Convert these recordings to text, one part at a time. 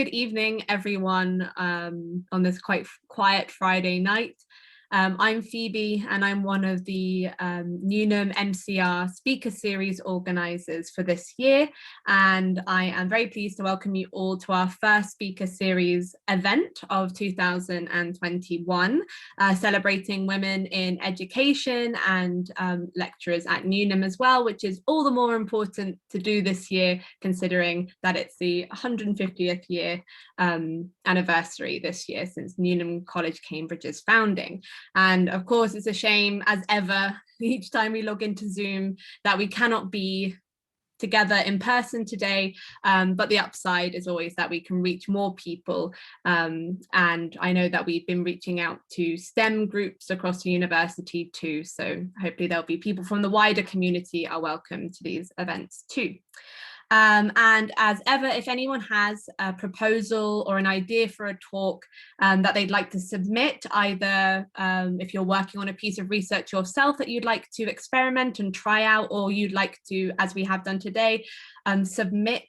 Good evening, everyone, on this quite quiet Friday night. I'm Phoebe, and I'm one of the Newnham MCR speaker series organisers for this year. And I am very pleased to welcome you all to our first speaker series event of 2021, celebrating women in education and lecturers at Newnham as well, which is all the more important to do this year, considering that it's the 150th year anniversary this year since Newnham College, Cambridge's founding. And of course, it's a shame as ever, each time we log into Zoom, that we cannot be together in person today, but the upside is always that we can reach more people. And I know that we've been reaching out to STEM groups across the university too, so hopefully there'll be people from the wider community are welcome to these events too. And as ever, if anyone has a proposal or an idea for a talk that they'd like to submit, either if you're working on a piece of research yourself that you'd like to experiment and try out, or you'd like to, as we have done today, submit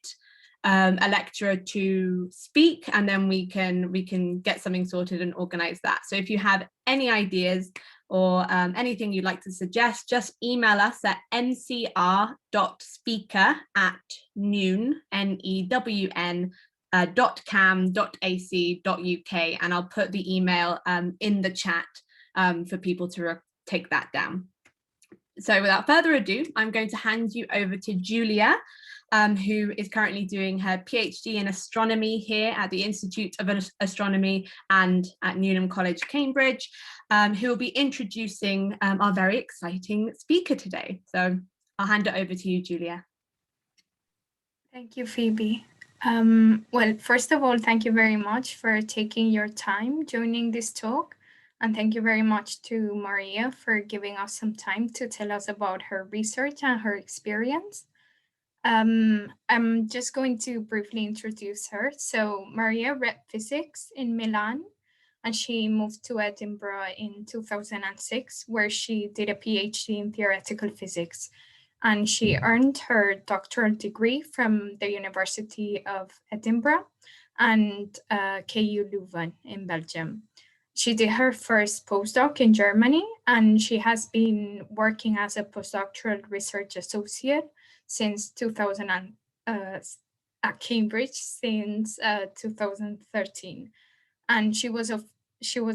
a lecturer to speak, and then we can get something sorted and organize that. So if you have any ideas or anything you'd like to suggest, just email us at ncr.speaker@newn.cam.ac.uk, and I'll put the email in the chat for people to take that down. So without further ado, I'm going to hand you over to Julia, who is currently doing her PhD in astronomy here at the Institute of Astronomy and at Newnham College, Cambridge, who will be introducing our very exciting speaker today. So I'll hand it over to you, Julia. Thank you, Phoebe. Well, first of all, thank you very much for taking your time joining this talk. And thank you very much to Maria for giving us some time to tell us about her research and her experience. I'm just going to briefly introduce her. So Maria read physics in Milan, and she moved to Edinburgh in 2006, where she did a PhD in theoretical physics. And she earned her doctoral degree from the University of Edinburgh and KU Leuven in Belgium. She did her first postdoc in Germany, and she has been working as a postdoctoral research associate since 2000 at Cambridge since 2013. And she was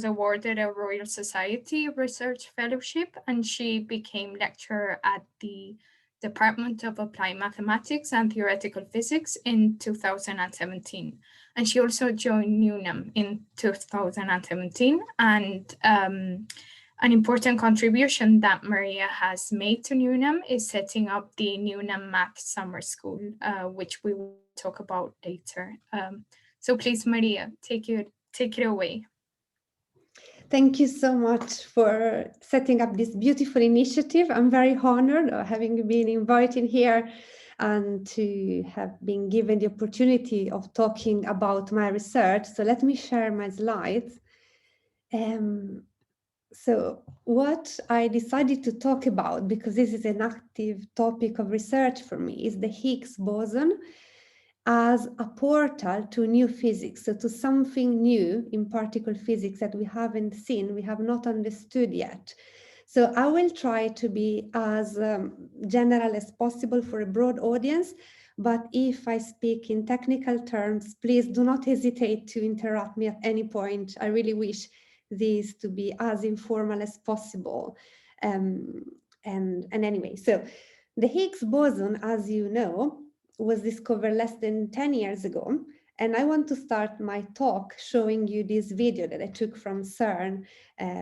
awarded a Royal Society Research Fellowship, and she became lecturer at the Department of Applied Mathematics and Theoretical Physics in 2017. And she also joined Newnham in 2017. And an important contribution that Maria has made to Newnham is setting up the Newnham Math Summer School, which we will talk about later. So please, Maria, take it away. Thank you so much for setting up this beautiful initiative. I'm very honored of having been invited here and to have been given the opportunity of talking about my research. So let me share my slides. So what I decided to talk about, because this is an active topic of research for me, is the Higgs boson as a portal to new physics, so to something new in particle physics that we haven't seen, we have not understood yet. So I will try to be as general as possible for a broad audience, but if I speak in technical terms, please do not hesitate to interrupt me at any point. I really wish this to be as informal as possible. And anyway, so the Higgs boson, as you know, was discovered less than 10 years ago. And I want to start my talk showing you this video that I took from CERN,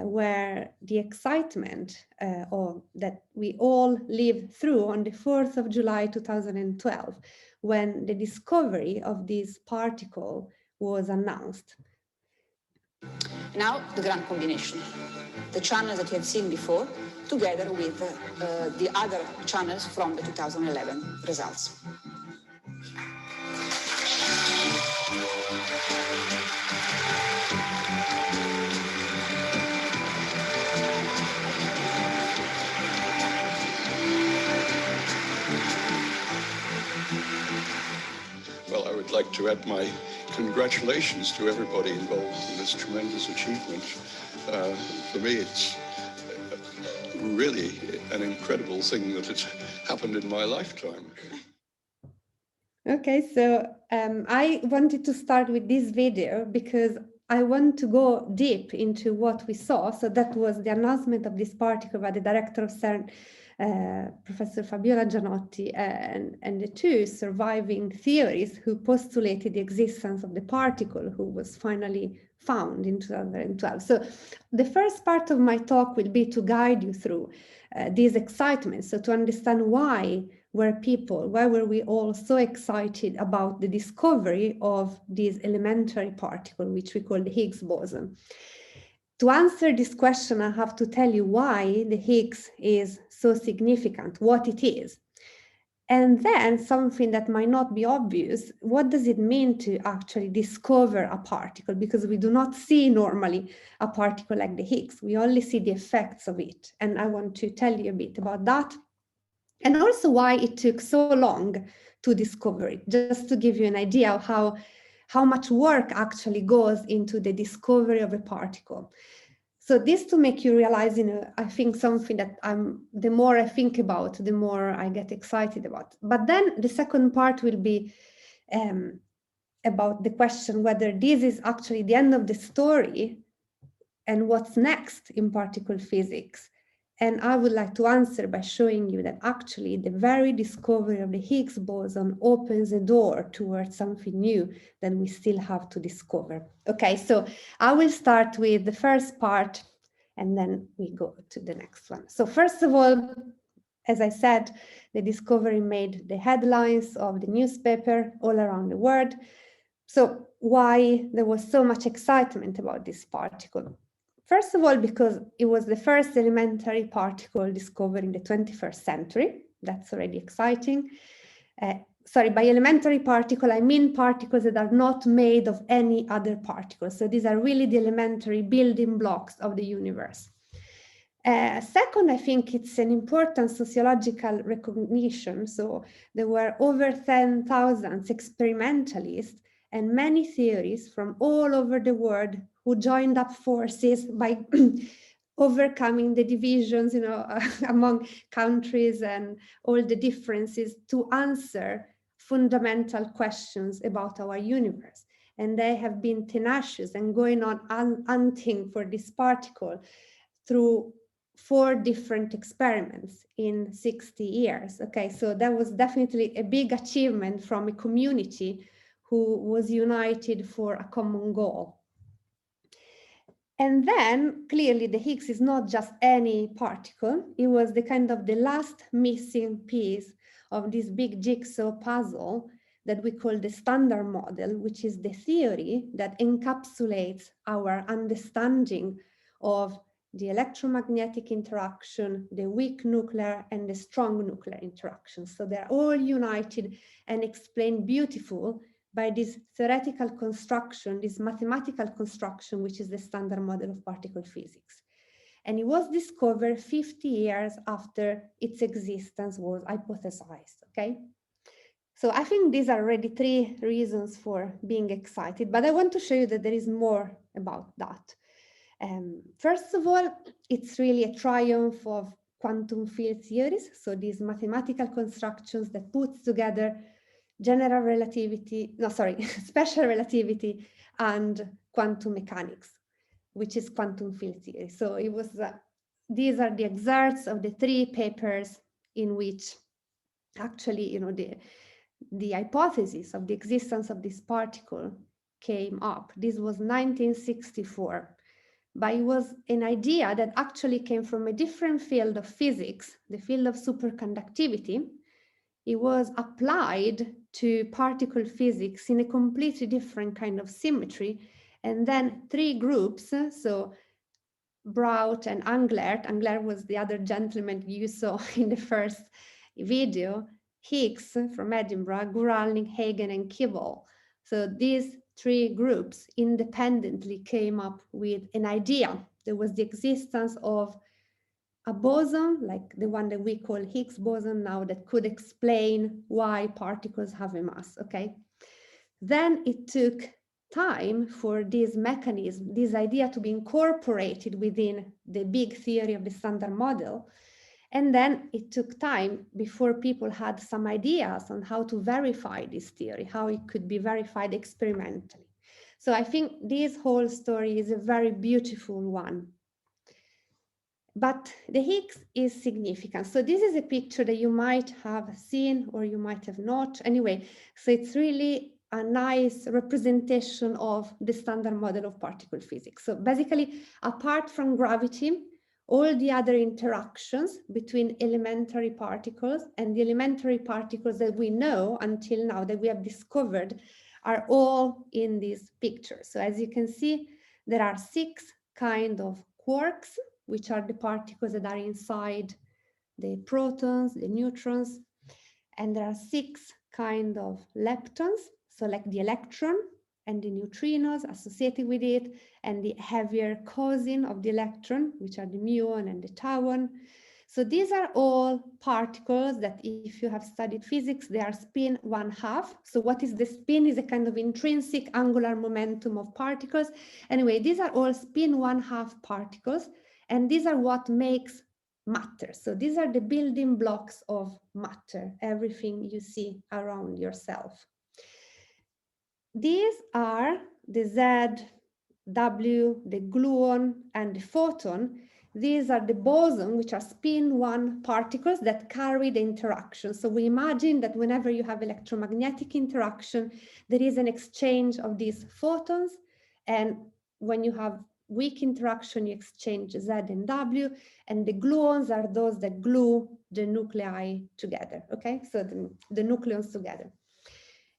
where the excitement that we all lived through on the 4th of July 2012, when the discovery of this particle was announced. Now the grand combination. The channels that you have seen before, together with the other channels from the 2011 results. Well, I would like to add my congratulations to everybody involved in this tremendous achievement. For me, it's really an incredible thing that has happened in my lifetime. Okay, so I wanted to start with this video because I want to go deep into what we saw. So that was the announcement of this particle by the director of CERN, Professor Fabiola Gianotti, and the two surviving theories who postulated the existence of the particle who was finally found in 2012. So the first part of my talk will be to guide you through this excitement, so to understand why were we all so excited about the discovery of this elementary particle, which we call the Higgs boson? To answer this question, I have to tell you why the Higgs is so significant, what it is. And then something that might not be obvious, what does it mean to actually discover a particle? Because we do not see normally a particle like the Higgs, we only see the effects of it. And I want to tell you a bit about that. And also why it took so long to discover it, just to give you an idea of how much work actually goes into the discovery of a particle. So this to make you realize, I think something that the more I think about, the more I get excited about. But then the second part will be about the question whether this is actually the end of the story and what's next in particle physics. And I would like to answer by showing you that actually the very discovery of the Higgs boson opens a door towards something new that we still have to discover. Okay, so I will start with the first part and then we go to the next one. So first of all, as I said, the discovery made the headlines of the newspaper all around the world. So why there was so much excitement about this particle? First of all, because it was the first elementary particle discovered in the 21st century. That's already exciting. Sorry, by elementary particle, I mean particles that are not made of any other particles. So these are really the elementary building blocks of the universe. Second, I think it's an important sociological recognition. So there were over 10,000 experimentalists and many theories from all over the world who joined up forces by overcoming the divisions, among countries and all the differences to answer fundamental questions about our universe. And they have been tenacious and going on hunting for this particle through 4 different experiments in 60 years. Okay, so that was definitely a big achievement from a community who was united for a common goal. And then clearly the Higgs is not just any particle. It was the kind of the last missing piece of this big jigsaw puzzle that we call the Standard Model, which is the theory that encapsulates our understanding of the electromagnetic interaction, the weak nuclear and the strong nuclear interactions. So they're all united and explained beautiful by this theoretical construction, this mathematical construction, which is the Standard Model of particle physics. And it was discovered 50 years after its existence was hypothesized, okay? So I think these are already 3 reasons for being excited, but I want to show you that there is more about that. First of all, it's really a triumph of quantum field theories. So these mathematical constructions that puts together general relativity, special relativity and quantum mechanics, which is quantum field theory. So it was, these are the excerpts of the 3 papers in which actually, the hypothesis of the existence of this particle came up. This was 1964. But it was an idea that actually came from a different field of physics, the field of superconductivity. It was applied to particle physics in a completely different kind of symmetry. And then 3 groups, so Braut and Englert was the other gentleman you saw in the first video, Higgs from Edinburgh, Guralnik, Hagen, and Kibble. So these 3 groups independently came up with an idea. There was the existence of a boson, like the one that we call Higgs boson now, that could explain why particles have a mass, okay? Then it took time for this mechanism, this idea to be incorporated within the big theory of the Standard Model. And then it took time before people had some ideas on how to verify this theory, how it could be verified experimentally. So I think this whole story is a very beautiful one. But the Higgs is significant. So this is a picture that you might have seen or you might have not. Anyway, so it's really a nice representation of the Standard Model of particle physics. So basically, apart from gravity, all the other interactions between elementary particles and the elementary particles that we know until now, that we have discovered, are all in this picture. So as you can see, there are 6 kinds of quarks, which are the particles that are inside the protons, the neutrons, and there are 6 kinds of leptons, so like the electron and the neutrinos associated with it, and the heavier cousin of the electron, which are the muon and the tauon. So these are all particles that, if you have studied physics, they are spin 1/2. So what is the spin? Is a kind of intrinsic angular momentum of particles. Anyway, these are all spin 1/2 particles, and these are what makes matter. So these are the building blocks of matter, everything you see around yourself. These are the Z, W, the gluon, and the photon. These are the boson, which are spin 1 particles that carry the interaction. So we imagine that whenever you have electromagnetic interaction, there is an exchange of these photons. And when you have weak interaction, you exchange Z and W. And the gluons are those that glue the nuclei together, okay? So the nucleons together.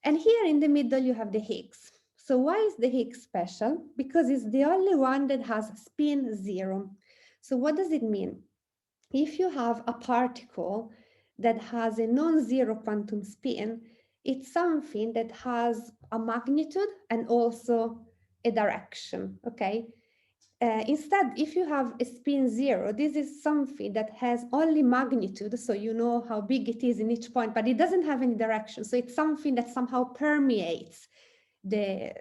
And here in the middle, you have the Higgs. So why is the Higgs special? Because it's the only one that has spin 0. So what does it mean? If you have a particle that has a non-zero quantum spin, it's something that has a magnitude and also a direction, okay? Instead, if you have a spin 0, this is something that has only magnitude, so you know how big it is in each point, but it doesn't have any direction. So it's something that somehow permeates the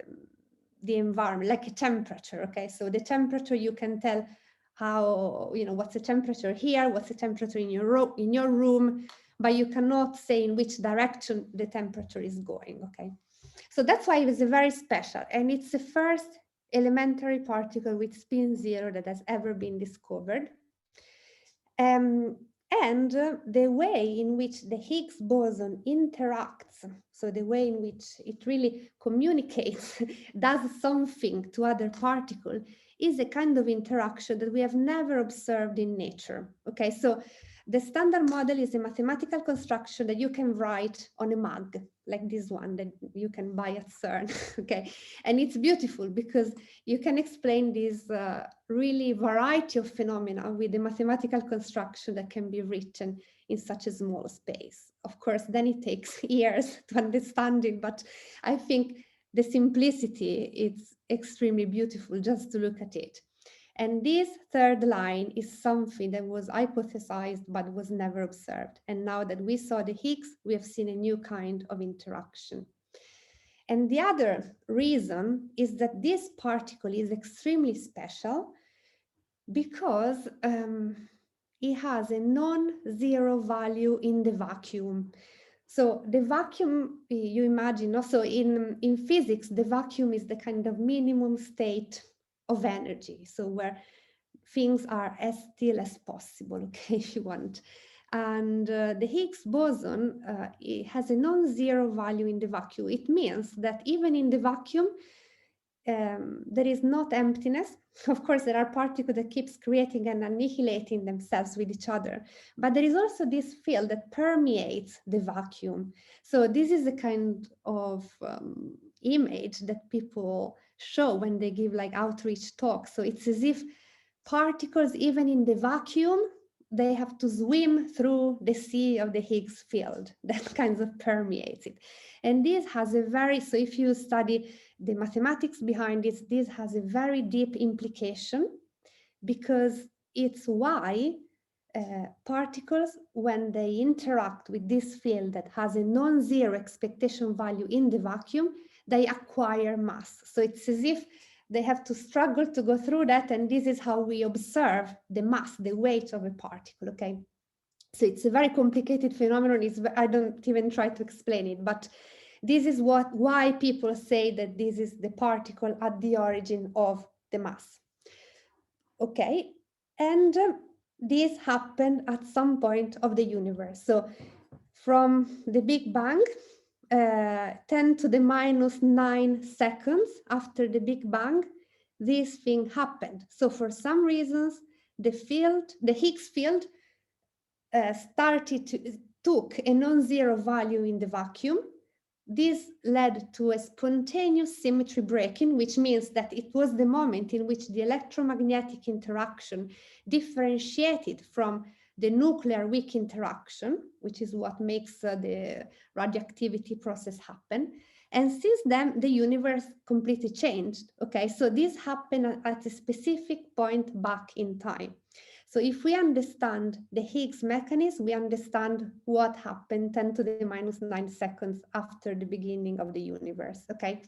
environment, like a temperature, okay? So the temperature, you can tell how, you know, what's the temperature here, what's the temperature in your room, but you cannot say in which direction the temperature is going, okay? So that's why it was very special, and it's the first elementary particle with spin 0 that has ever been discovered. And the way in which the Higgs boson interacts, so the way in which it really communicates, does something to other particles, is a kind of interaction that we have never observed in nature. Okay, so the Standard Model is a mathematical construction that you can write on a mug, like this one that you can buy at CERN, okay? And it's beautiful because you can explain this really variety of phenomena with a mathematical construction that can be written in such a small space. Of course, then it takes years to understand it, but I think the simplicity, it's extremely beautiful just to look at it. And this third line is something that was hypothesized but was never observed. And now that we saw the Higgs, we have seen a new kind of interaction. And the other reason is that this particle is extremely special because it has a non-zero value in the vacuum. So the vacuum, you imagine, also in physics, the vacuum is the kind of minimum state of energy. So where things are as still as possible, okay, if you want. And the Higgs boson, it has a non-zero value in the vacuum. It means that even in the vacuum, there is not emptiness. Of course, there are particles that keeps creating and annihilating themselves with each other, but there is also this field that permeates the vacuum. So this is the kind of image that people show when they give like outreach talks. So it's as if particles, even in the vacuum, they have to swim through the sea of the Higgs field that kind of permeates it. And this has a very, so if you study the mathematics behind this, this has a very deep implication because it's why particles, when they interact with this field that has a non-zero expectation value in the vacuum, they acquire mass. So it's as if they have to struggle to go through that, and this is how we observe the mass, the weight of a particle, okay? So it's a very complicated phenomenon. I don't even try to explain it, but this is why people say that this is the particle at the origin of the mass. Okay, and this happened at some point of the universe. So from the Big Bang, 10 to the minus 9 seconds after the Big Bang, this thing happened. So for some reasons, the Higgs field took a non-zero value in the vacuum. This led to a spontaneous symmetry breaking, which means that it was the moment in which the electromagnetic interaction differentiated from the nuclear weak interaction, which is what makes the radioactivity process happen. And since then, the universe completely changed. Okay, so this happened at a specific point back in time. So if we understand the Higgs mechanism, we understand what happened 10 to the minus 9 seconds after the beginning of the universe, okay?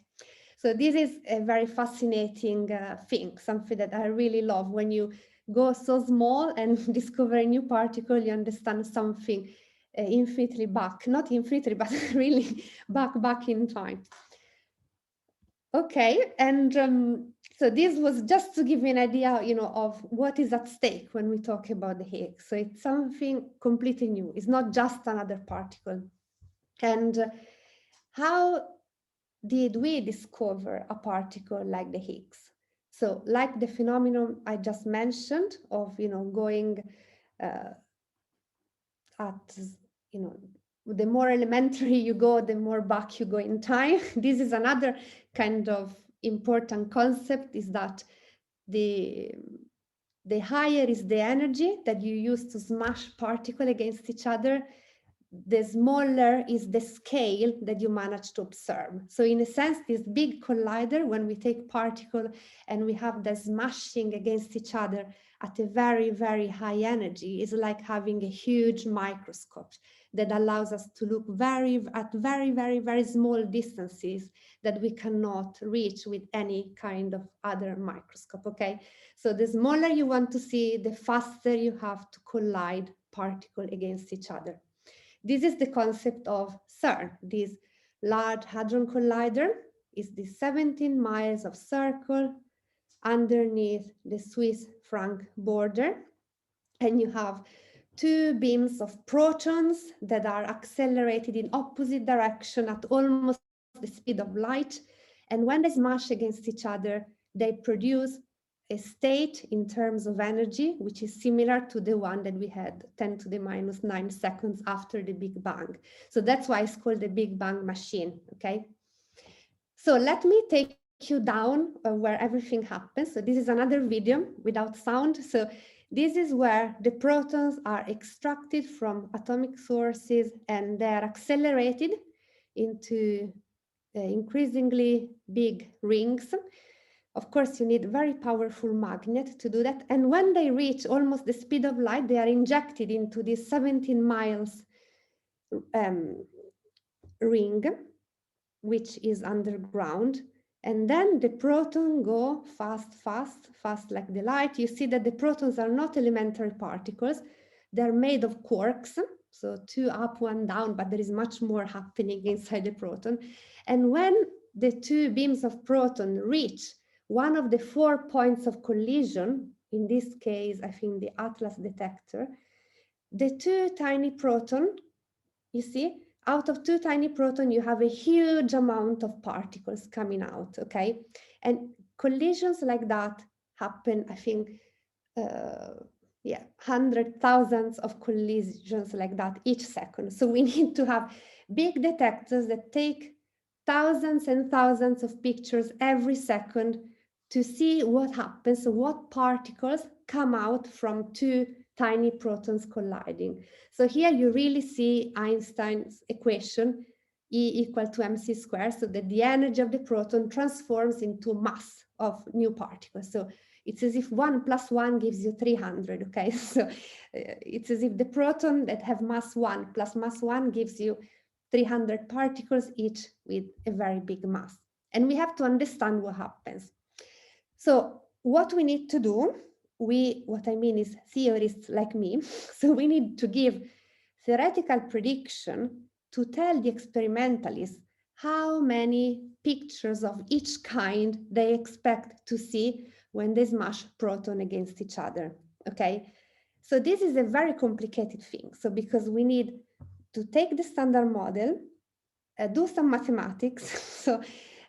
So this is a very fascinating thing, something that I really love. When you go so small and discover a new particle, you understand something infinitely back, not infinitely, but really back in time. Okay, and so this was just to give you an idea, you know, of what is at stake when we talk about the Higgs. So it's something completely new. It's not just another particle. And how did we discover a particle like the Higgs? So like the phenomenon I just mentioned of, you know, going the more elementary you go, the more back you go in time. This is another kind of important concept, is that the higher is the energy that you use to smash particles against each other, the smaller is the scale that you manage to observe. So in a sense, this big collider, when we take particles and we have the smashing against each other at a very, very high energy, is like having a huge microscope that allows us to look at very, very, very small distances that we cannot reach with any kind of other microscope, okay? So the smaller you want to see, the faster you have to collide particles against each other. This is the concept of CERN. This Large Hadron Collider is the 17 miles of circle underneath the Swiss-Franc border. And you have two beams of protons that are accelerated in opposite direction at almost the speed of light. And when they smash against each other, they produce a state in terms of energy, which is similar to the one that we had 10 to the minus 9 seconds after the Big Bang. So that's why it's called the Big Bang machine, okay? So let me take you down where everything happens. So this is another video without sound. So this is where the protons are extracted from atomic sources and they're accelerated into increasingly big rings. Of course, you need a very powerful magnet to do that. And when they reach almost the speed of light, they are injected into this 17 miles ring, which is underground. And then the protons go fast like the light. You see that the protons are not elementary particles. They're made of quarks. So 2 up, 1 down, but there is much more happening inside the proton. And when the two beams of proton reach one of the 4 points of collision, in this case, I think the Atlas detector, the two tiny protons, you see, out of two tiny protons, you have a huge amount of particles coming out, okay? And collisions like that happen, I think, hundreds, thousands of collisions like that each second. So we need to have big detectors that take thousands and thousands of pictures every second to see what happens, so what particles come out from two tiny protons colliding. So here you really see Einstein's equation, E equal to mc squared, so that the energy of the proton transforms into mass of new particles. So it's as if 1 + 1 gives you 300, okay? So it's as if the proton that have mass 1 plus mass 1 gives you 300 particles, each with a very big mass. And we have to understand what happens. So what we need to do, what I mean is theorists like me, so we need to give theoretical prediction to tell the experimentalists how many pictures of each kind they expect to see when they smash proton against each other, okay? So this is a very complicated thing. So because we need to take the standard model, do some mathematics,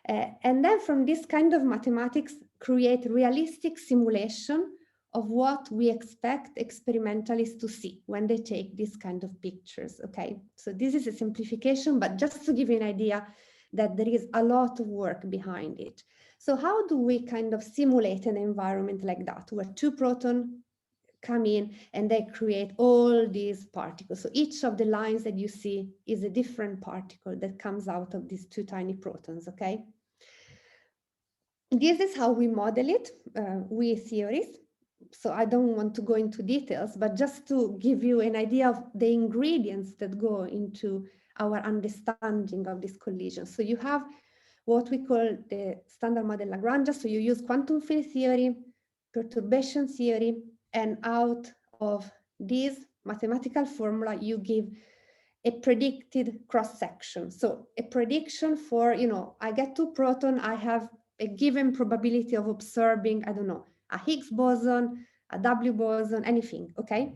and then from this kind of mathematics, create realistic simulation of what we expect experimentalists to see when they take this kind of pictures, okay? So this is a simplification, but just to give you an idea that there is a lot of work behind it. So how do we kind of simulate an environment like that, where two protons come in and they create all these particles? So each of the lines that you see is a different particle that comes out of these two tiny protons, okay? This is how we model it, we theorists. So I don't want to go into details, but just to give you an idea of the ingredients that go into our understanding of this collision. So you have what we call the standard model Lagrange. So you use quantum field theory, perturbation theory, and out of this mathematical formula, you give a predicted cross-section. So a prediction for, I get two protons, I have a given probability of observing, I don't know, a Higgs boson, a W boson, anything, okay?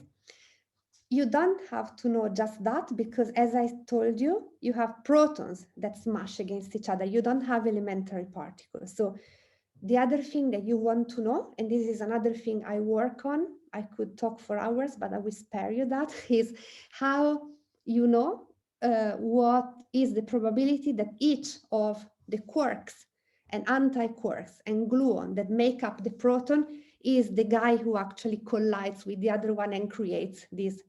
You don't have to know just that, because as I told you, you have protons that smash against each other. You don't have elementary particles. So the other thing that you want to know, and this is another thing I work on, I could talk for hours, but I will spare you that, is how you know what is the probability that each of the quarks and anti-quarks and gluon that make up the proton is the guy who actually collides with the other one and creates this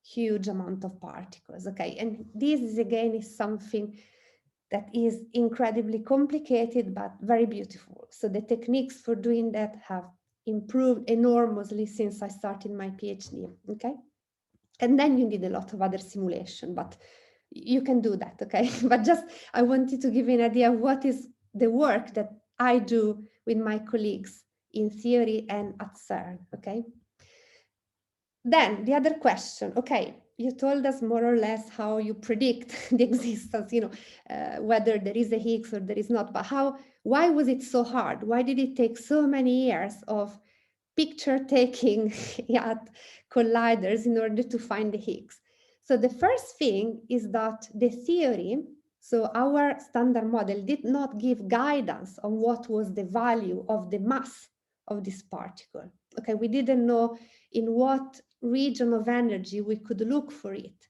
huge amount of particles, okay? And this is, again, is something that is incredibly complicated, but very beautiful. So the techniques for doing that have improved enormously since I started my PhD, okay? And then you need a lot of other simulation, but you can do that, okay? But just, I wanted to give you an idea of what is the work that I do with my colleagues in theory and at CERN, okay? Then the other question, okay, you told us more or less how you predict the existence, whether there is a Higgs or there is not, but why was it so hard? Why did it take so many years of picture taking at colliders in order to find the Higgs? So the first thing is that the theory, so our standard model, did not give guidance on what was the value of the mass of this particle. Okay, we didn't know in what region of energy we could look for it.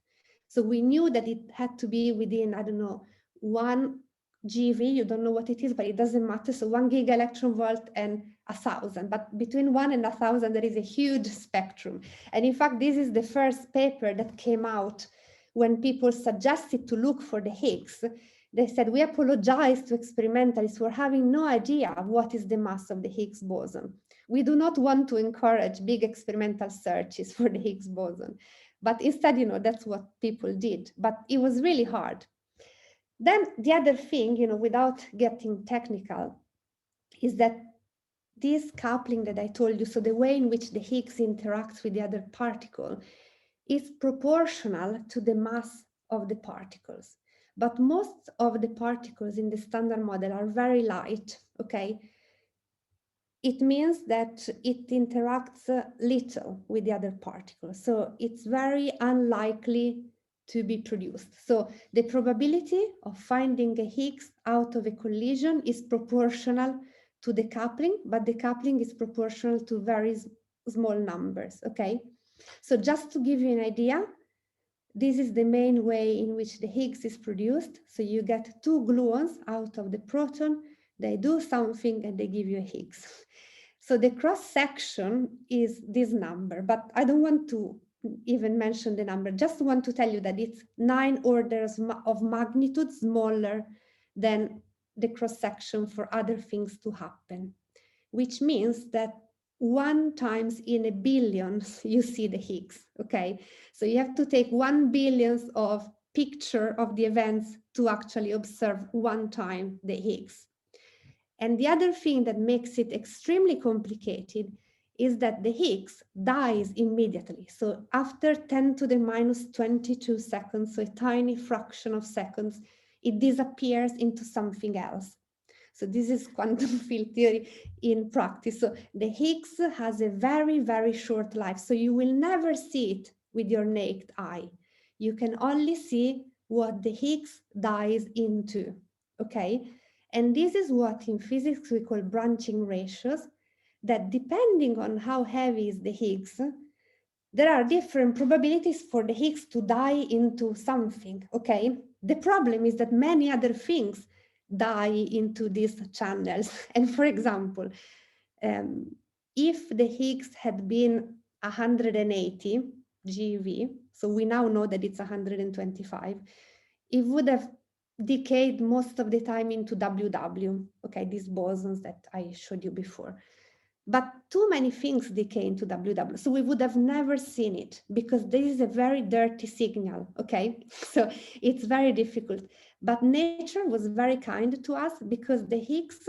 So we knew that it had to be within, I don't know, 1 GeV, you don't know what it is, but it doesn't matter. So 1 giga electron volt and 1,000, but between 1 and 1,000, there is a huge spectrum. And in fact, this is the first paper that came out when people suggested to look for the Higgs. They said, we apologize to experimentalists for having no idea what is the mass of the Higgs boson. We do not want to encourage big experimental searches for the Higgs boson. But instead, that's what people did. But it was really hard. Then the other thing, without getting technical, is that this coupling that I told you, so the way in which the Higgs interacts with the other particle, is proportional to the mass of the particles. But most of the particles in the standard model are very light, okay? It means that it interacts little with the other particles. So it's very unlikely to be produced. So the probability of finding a Higgs out of a collision is proportional to the coupling, but the coupling is proportional to very small numbers, okay? So just to give you an idea, this is the main way in which the Higgs is produced. So you get two gluons out of the proton, they do something and they give you a Higgs. So the cross-section is this number, but I don't want to even mention the number, just want to tell you that it's 9 orders of magnitude smaller than the cross-section for other things to happen, which means that 1 times in a billion you see the Higgs, okay? So you have to take 1 billion of picture of the events to actually observe 1 time the Higgs. And the other thing that makes it extremely complicated is that the Higgs dies immediately. So after 10 to the minus 22 seconds, so a tiny fraction of seconds, it disappears into something else. So this is quantum field theory in practice. So the Higgs has a very, very short life. So you will never see it with your naked eye. You can only see what the Higgs dies into, okay? And this is what in physics we call branching ratios, that depending on how heavy is the Higgs, there are different probabilities for the Higgs to die into something, okay? The problem is that many other things die into these channels. And for example, if the Higgs had been 180 GeV, so we now know that it's 125, it would have decayed most of the time into WW, okay, these bosons that I showed you before. But too many things decay into WW, so we would have never seen it because this is a very dirty signal, okay? So it's very difficult. But nature was very kind to us because the Higgs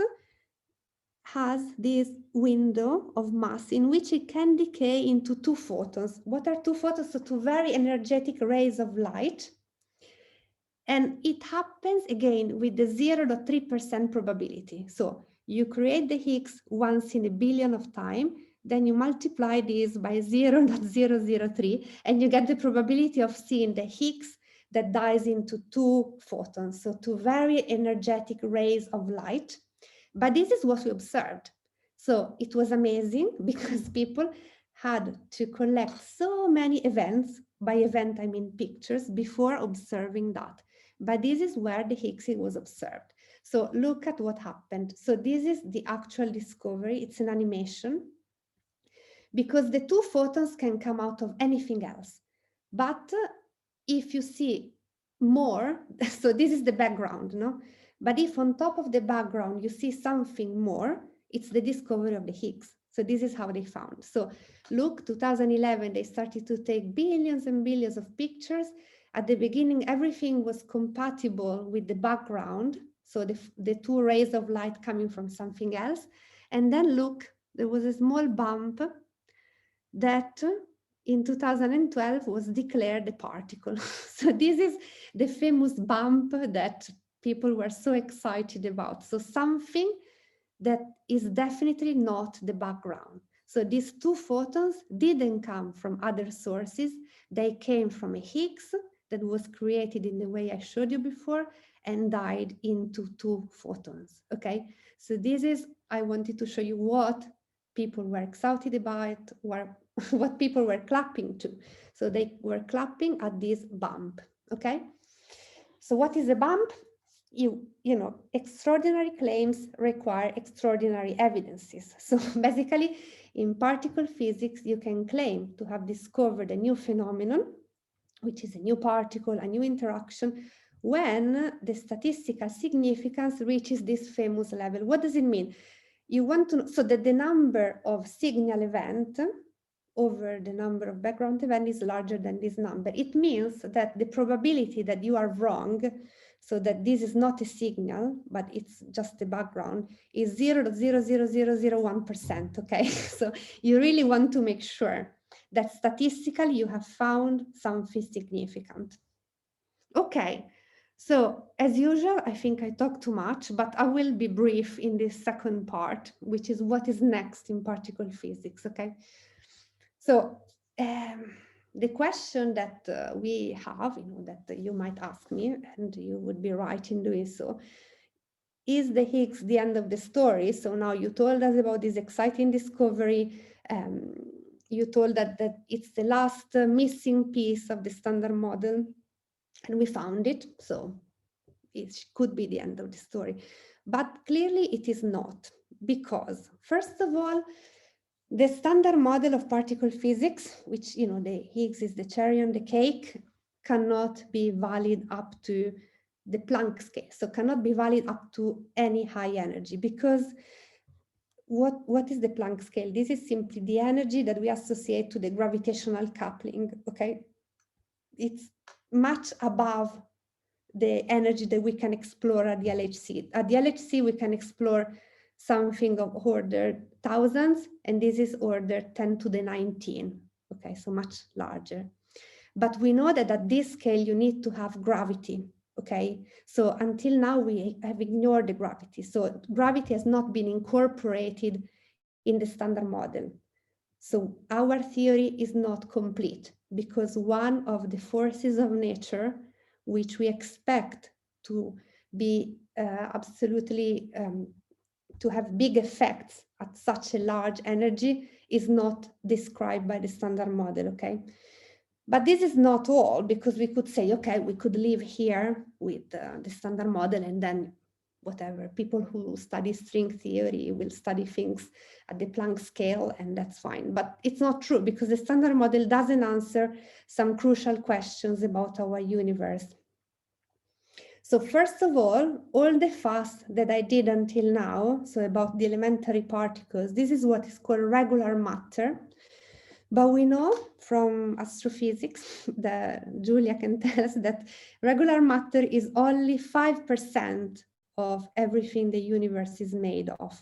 has this window of mass in which it can decay into 2 photons. What are 2 photons? So 2 very energetic rays of light. And it happens again with the 0.3% probability. So you create the Higgs once in a billion of time, then you multiply this by 0.003, and you get the probability of seeing the Higgs that dies into 2 photons, so 2 very energetic rays of light. But this is what we observed. So it was amazing because people had to collect so many events, by event I mean pictures, before observing that. But this is where the Higgs was observed. So look at what happened. So this is the actual discovery. It's an animation because the 2 photons can come out of anything else. But if you see more, so this is the background, no? But if on top of the background you see something more, it's the discovery of the Higgs. So this is how they found. So look, 2011, they started to take billions and billions of pictures. At the beginning, everything was compatible with the background. So the 2 rays of light coming from something else. And then look, there was a small bump that in 2012 was declared a particle. So this is the famous bump that people were so excited about. So something that is definitely not the background. So these 2 photons didn't come from other sources. They came from a Higgs that was created in the way I showed you before and died into 2 photons, okay? So this is, I wanted to show you what people were excited about, what people were clapping to. So they were clapping at this bump, okay? So what is a bump? You know, extraordinary claims require extraordinary evidences. So basically, in particle physics, you can claim to have discovered a new phenomenon, which is a new particle, a new interaction, when the statistical significance reaches this famous level. What does it mean? You want to know, so that the number of signal event over the number of background event is larger than this number. It means that the probability that you are wrong, so that this is not a signal, but it's just a background, is 0.00001%, okay? So you really want to make sure that statistically you have found something significant. Okay, so as usual, I think I talk too much, but I will be brief in this second part, which is what is next in particle physics, okay? So the question that we have, you know, that you might ask me, and you would be right in doing so, is the Higgs the end of the story? So now you told us about this exciting discovery. You told that it's the last missing piece of the standard model, and we found it. So it could be the end of the story. But clearly it is not, because first of all, the standard model of particle physics, which, you know, the Higgs is the cherry on the cake, cannot be valid up to the Planck scale. So cannot be valid up to any high energy, because what is the Planck scale? This is simply the energy that we associate to the gravitational coupling, okay? It's much above the energy that we can explore at the LHC. At the LHC, we can explore something of order thousands, and this is order 10 to the 19. Okay, so much larger. But we know that at this scale, you need to have gravity. Okay, so until now we have ignored the gravity. So gravity has not been incorporated in the standard model. So our theory is not complete because one of the forces of nature, which we expect to be absolutely to have big effects at such a large energy, is not described by the standard model. Okay. But this is not all, because we could say, okay, we could live here with the standard model, and then whatever, people who study string theory will study things at the Planck scale, and that's fine. But it's not true, because the standard model doesn't answer some crucial questions about our universe. So first of all the fuss that I did until now, so about the elementary particles, this is what is called regular matter. But we know from astrophysics, that Julia can tell us, that regular matter is only 5% of everything the universe is made of.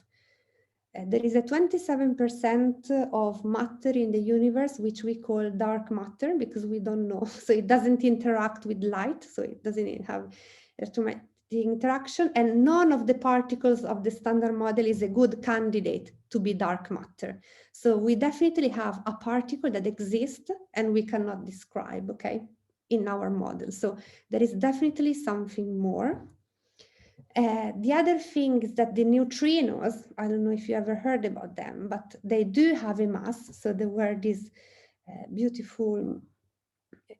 There is a 27% of matter in the universe, which we call dark matter, because we don't know. So it doesn't interact with light, so it doesn't have electromagnetic interaction, and none of the particles of the standard model is a good candidate to be dark matter. So we definitely have a particle that exists and we cannot describe, okay, in our model. So there is definitely something more. The other thing is that the neutrinos, I don't know if you ever heard about them, but they do have a mass. So there were these beautiful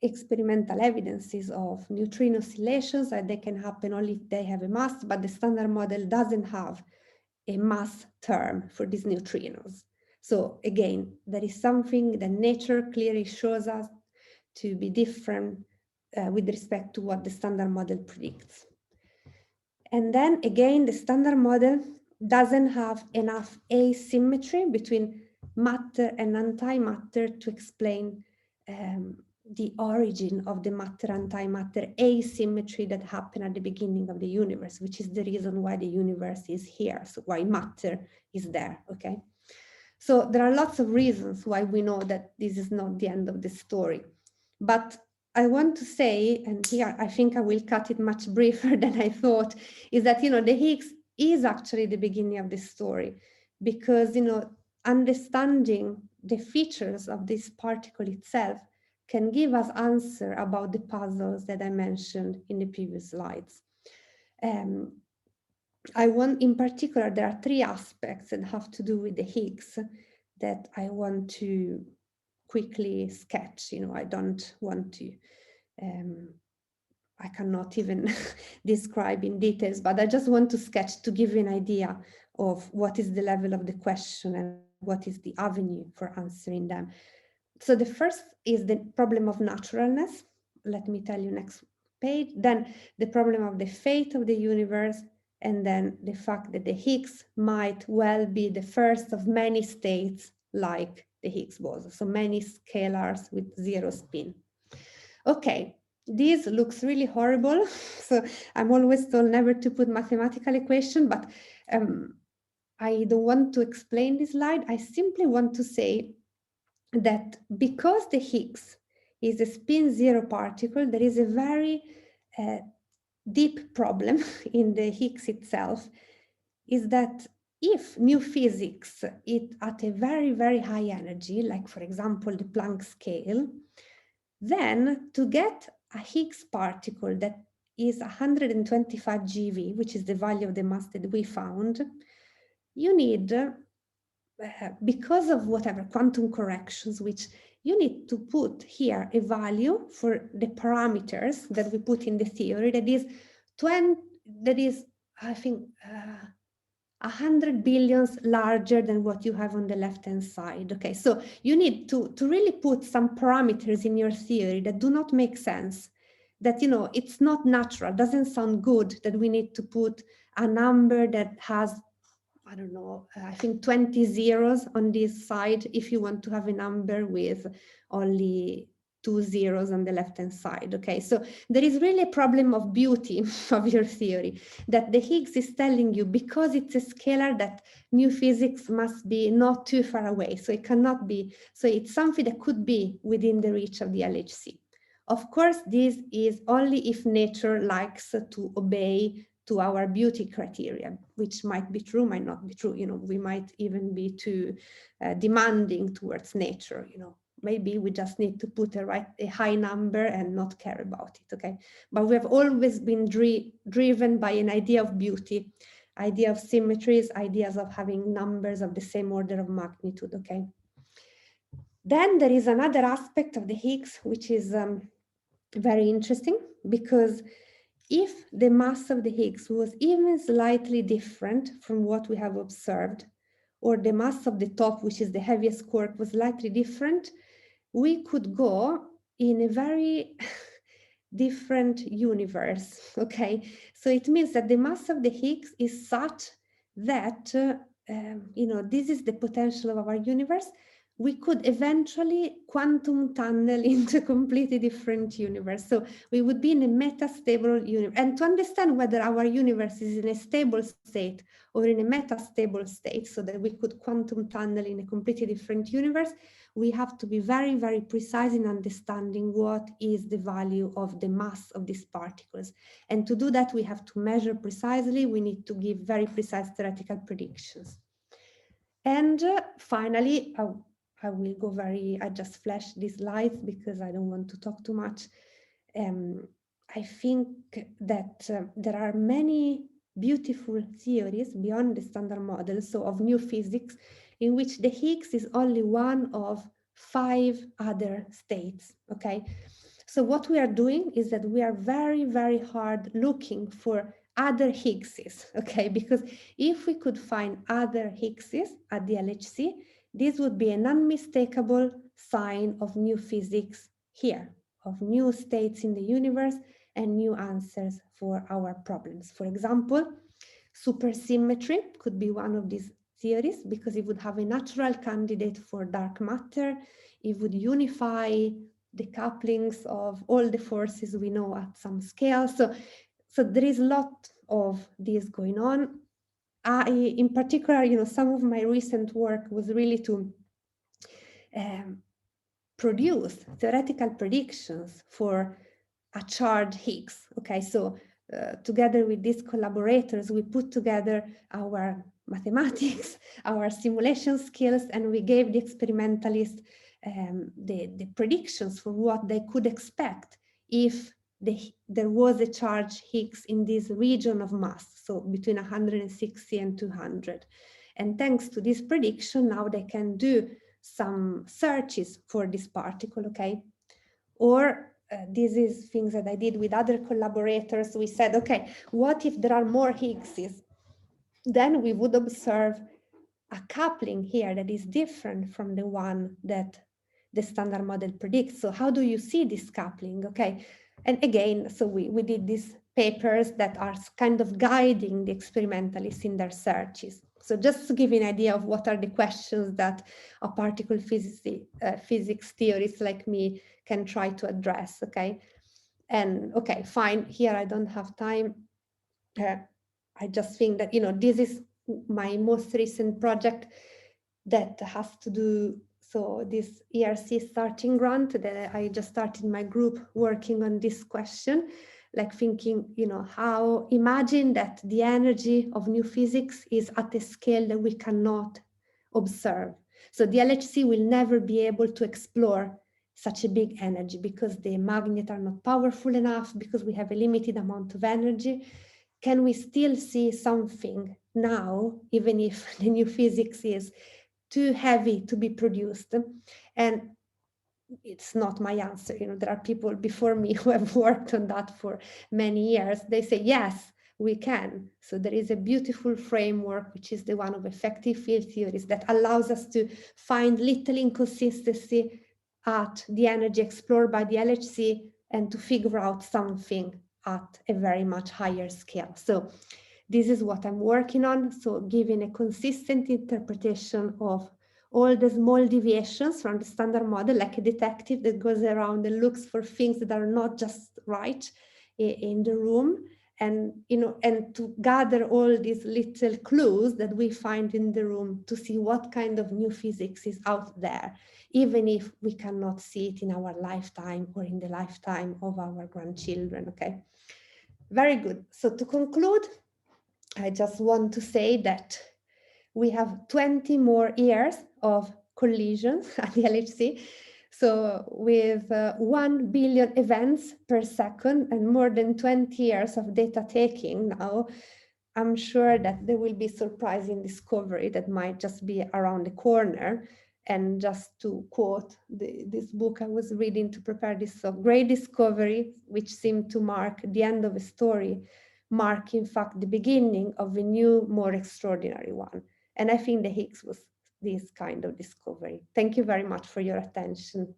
experimental evidences of neutrino oscillations, that they can happen only if they have a mass, but the standard model doesn't have a mass term for these neutrinos. So again, there is something that nature clearly shows us to be different with respect to what the standard model predicts. And then again, the standard model doesn't have enough asymmetry between matter and antimatter to explain the origin of the matter-antimatter asymmetry that happened at the beginning of the universe, which is the reason why the universe is here, so why matter is there, okay? So there are lots of reasons why we know that this is not the end of the story. But I want to say, and here I think I will cut it much briefer than I thought, is that, you know, the Higgs is actually the beginning of the story, because, you know, understanding the features of this particle itself can give us answer about the puzzles that I mentioned in the previous slides. In particular, there are three aspects that have to do with the Higgs that I want to quickly sketch. You know, I don't want to, I cannot even describe in details, but I just want to sketch to give you an idea of what is the level of the question and what is the avenue for answering them. So the first is the problem of naturalness. Let me tell you next page. Then the problem of the fate of the universe, and then the fact that the Higgs might well be the first of many states like the Higgs boson, so many scalars with zero spin. Okay, this looks really horrible. So I'm always told never to put mathematical equation, but I don't want to explain this slide. I simply want to say that because the Higgs is a spin zero particle, there is a very deep problem in the Higgs itself, is that if new physics is at a very, very high energy, like for example, the Planck scale, then to get a Higgs particle that is 125 GeV, which is the value of the mass that we found, you need, because of whatever quantum corrections, which you need to put here a value for the parameters that we put in the theory that is I think 100 billions larger than what you have on the left-hand side. Okay, so you need to really put some parameters in your theory that do not make sense, that, you know, it's not natural, doesn't sound good, that we need to put a number that has, I don't know, I think 20 zeros on this side if you want to have a number with only 2 zeros on the left-hand side, okay? So there is really a problem of beauty of your theory, that the Higgs is telling you, because it's a scalar, that new physics must be not too far away. So it cannot be, so it's something that could be within the reach of the LHC. Of course, this is only if nature likes to obey to our beauty criteria, which might be true, might not be true. You know, we might even be too demanding towards nature, you know. Maybe we just need to put a high number and not care about it, okay? But we have always been driven by an idea of beauty, idea of symmetries, ideas of having numbers of the same order of magnitude, okay? Then there is another aspect of the Higgs, which is very interesting, because if the mass of the Higgs was even slightly different from what we have observed, or the mass of the top, which is the heaviest quark, was slightly different, we could go in a very different universe, okay? So it means that the mass of the Higgs is such that, you know, this is the potential of our universe. We could eventually quantum tunnel into a completely different universe. So we would be in a metastable universe. And to understand whether our universe is in a stable state or in a metastable state, so that we could quantum tunnel in a completely different universe, we have to be very, very precise in understanding what is the value of the mass of these particles. And to do that, we have to measure precisely. We need to give very precise theoretical predictions. And finally, I will go I just flash these slides because I don't want to talk too much. I think that there are many beautiful theories beyond the standard model, so of new physics, in which the Higgs is only one of 5 other states, okay? So what we are doing is that we are very, very hard looking for other Higgses, okay? Because if we could find other Higgses at the LHC, this would be an unmistakable sign of new physics here, of new states in the universe and new answers for our problems. For example, supersymmetry could be one of these theories, because it would have a natural candidate for dark matter. It would unify the couplings of all the forces we know at some scale. So there is a lot of this going on. In particular, you know, some of my recent work was really to produce theoretical predictions for a charged Higgs. Okay, so together with these collaborators, we put together our mathematics, our simulation skills, and we gave the experimentalists the predictions for what they could expect if there was a charged Higgs in this region of mass, so between 160 and 200. And thanks to this prediction, now they can do some searches for this particle, okay? Or this is things that I did with other collaborators. We said, okay, what if there are more Higgses? Then we would observe a coupling here that is different from the one that the standard model predicts. So how do you see this coupling, okay? And again, so we did these papers that are kind of guiding the experimentalists in their searches. So just to give you an idea of what are the questions that a particle physics theorist like me can try to address, okay? And okay, fine, here I don't have time. I just think that, you know, this is my most recent project that has to do, so this ERC starting grant that I just started my group working on this question, like thinking, you know, how imagine that the energy of new physics is at a scale that we cannot observe. So the LHC will never be able to explore such a big energy because the magnets are not powerful enough, because we have a limited amount of energy. Can we still see something now, even if the new physics is too heavy to be produced? And it's not my answer. You know, there are people before me who have worked on that for many years. They say, yes, we can. So there is a beautiful framework, which is the one of effective field theories, that allows us to find little inconsistency at the energy explored by the LHC and to figure out something at a very much higher scale. So this is what I'm working on. So giving a consistent interpretation of all the small deviations from the standard model, like a detective that goes around and looks for things that are not just right in the room, and and to gather all these little clues that we find in the room to see what kind of new physics is out there, even if we cannot see it in our lifetime or in the lifetime of our grandchildren. Okay, very good. So to conclude, I just want to say that we have 20 more years of collisions at the LHC. So with 1 billion events per second and more than 20 years of data taking now, I'm sure that there will be surprising discovery that might just be around the corner. And just to quote this book I was reading to prepare this, so great discovery, which seemed to mark the end of a story, mark in fact the beginning of a new, more extraordinary one. And I think the Higgs was this kind of discovery. Thank you very much for your attention.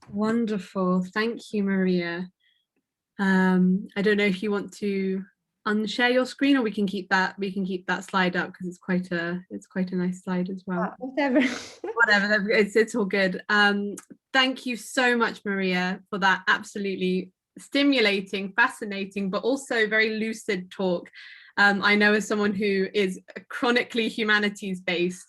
Wonderful. Thank you, Maria. I don't know if you want to unshare your screen, or we can keep that slide up because it's quite a nice slide as well. Whatever. Whatever, it's all good. Thank you so much, Maria, for that absolutely stimulating, fascinating, but also very lucid talk. I know as someone who is chronically humanities based,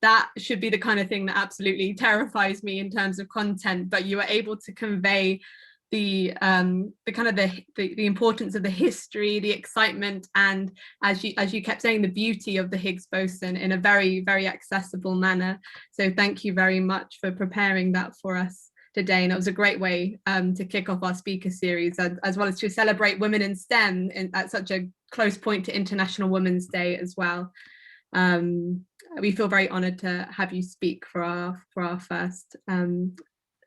that should be the kind of thing that absolutely terrifies me in terms of content, but you were able to convey the kind of the importance of the history, the excitement, and as you kept saying, the beauty of the Higgs boson in a very, very accessible manner. So thank you very much for preparing that for us today. And it was a great way to kick off our speaker series, as well as to celebrate women in STEM at such a close point to International Women's Day as well. We feel very honoured to have you speak for our first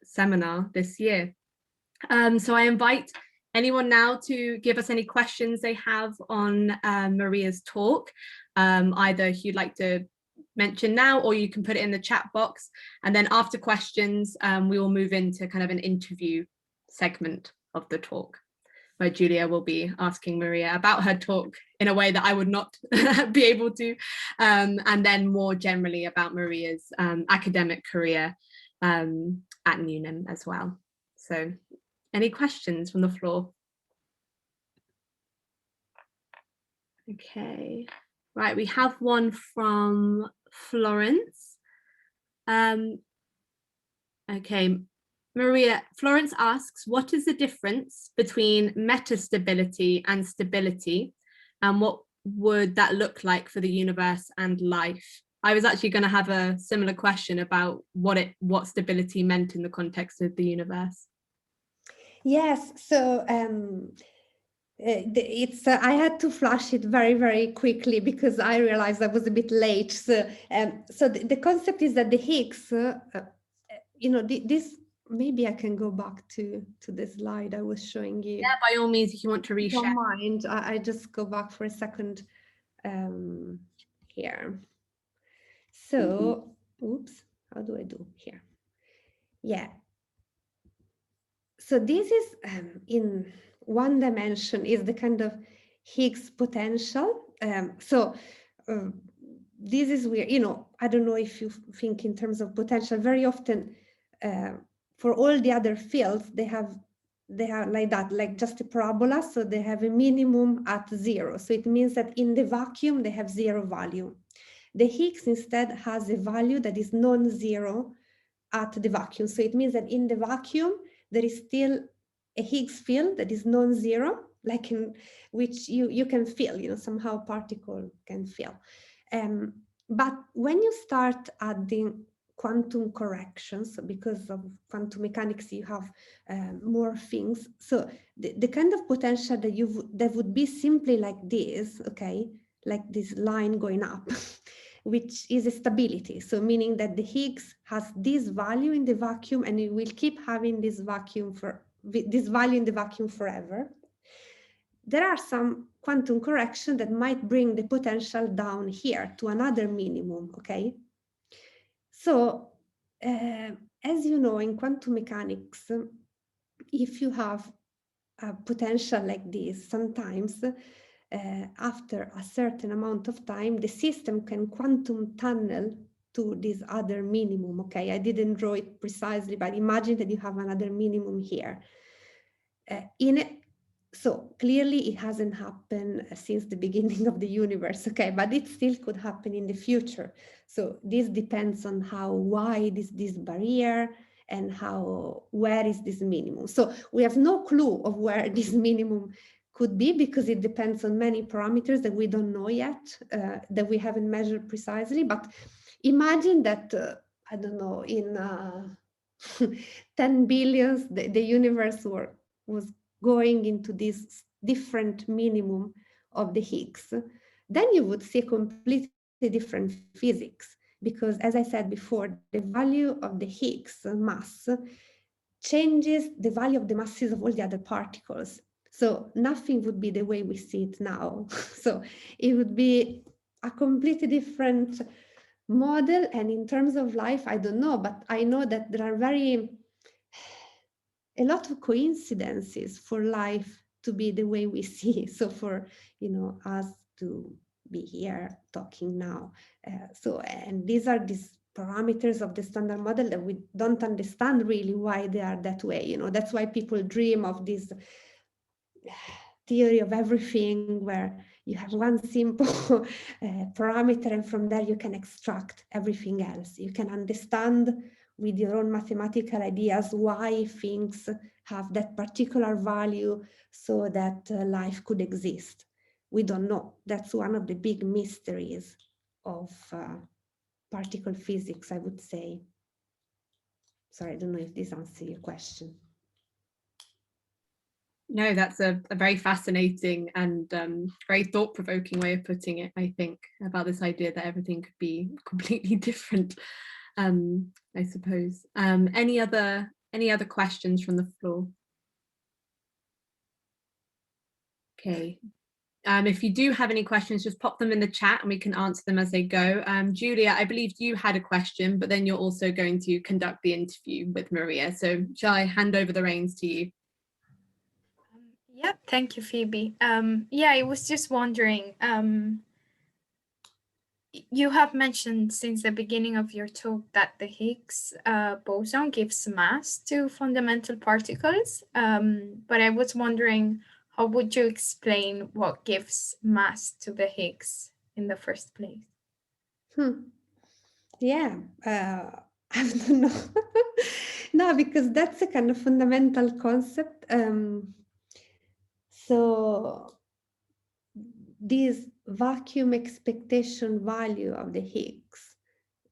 seminar this year. So I invite anyone now to give us any questions they have on Maria's talk, either if you'd like to mention now, or you can put it in the chat box. And then after questions, we will move into kind of an interview segment of the talk, where Julia will be asking Maria about her talk in a way that I would not be able to, and then more generally about Maria's academic career at Newnham as well. So any questions from the floor? Okay, right, we have one from Florence. Okay, Maria, Florence asks, what is the difference between metastability and stability, and what would that look like for the universe and life? I was actually going to have a similar question about what stability meant in the context of the universe. Yes, so I had to flash it very, very quickly because I realized I was a bit late. So, the concept is that the Higgs, this, maybe I can go back to the slide I was showing you. Yeah, by all means, if you want to reshare. Don't mind, I just go back for a second here. So, oops, how do I do here? Yeah. So this is in one dimension is the kind of Higgs potential. This is where, I don't know if you think in terms of potential, very often for all the other fields, they have like that, like just a parabola. So they have a minimum at 0. So it means that in the vacuum, they have 0 value. The Higgs instead has a value that is non-zero at the vacuum. So it means that in the vacuum, there is still a Higgs field that is non-zero, like in which you can feel, somehow particle can feel. But when you start adding quantum corrections, because of quantum mechanics, you have more things. So the kind of potential that would be simply like this, okay, like this line going up, which is a stability. So meaning that the Higgs has this value in the vacuum, and it will keep having this value in the vacuum forever. There are some quantum correction that might bring the potential down here to another minimum, okay? So as you know, in quantum mechanics, if you have a potential like this, sometimes after a certain amount of time, the system can quantum tunnel to this other minimum. Okay, I didn't draw it precisely, but imagine that you have another minimum here. So clearly it hasn't happened since the beginning of the universe, okay, but it still could happen in the future. So this depends on how wide is this barrier and where is this minimum. So we have no clue of where this minimum could be because it depends on many parameters that we don't know yet, that we haven't measured precisely. But imagine that, I don't know, in 10 billions, the universe was going into this different minimum of the Higgs, then you would see a completely different physics. Because as I said before, the value of the Higgs mass changes the value of the masses of all the other particles. So nothing would be the way we see it now. So it would be a completely different model. And in terms of life, I don't know, but I know that there are a lot of coincidences for life to be the way we see. So for, us to be here talking now. And these are these parameters of the standard model that we don't understand really why they are that way. That's why people dream of this theory of everything where you have one simple parameter and from there you can extract everything else. You can understand with your own mathematical ideas why things have that particular value so that life could exist. We don't know. That's one of the big mysteries of particle physics, I would say. Sorry, I don't know if this answers your question. No, that's a very fascinating and very thought-provoking way of putting it, I think, about this idea that everything could be completely different, I suppose. Any other questions from the floor? Okay. If you do have any questions, just pop them in the chat and we can answer them as they go. Julia, I believe you had a question, but then you're also going to conduct the interview with Maria. So shall I hand over the reins to you? Yeah, thank you, Phoebe. Yeah, I was just wondering, you have mentioned since the beginning of your talk that the Higgs boson gives mass to fundamental particles, but I was wondering, how would you explain what gives mass to the Higgs in the first place? Yeah, I don't know. No, because that's a kind of fundamental concept. So this vacuum expectation value of the Higgs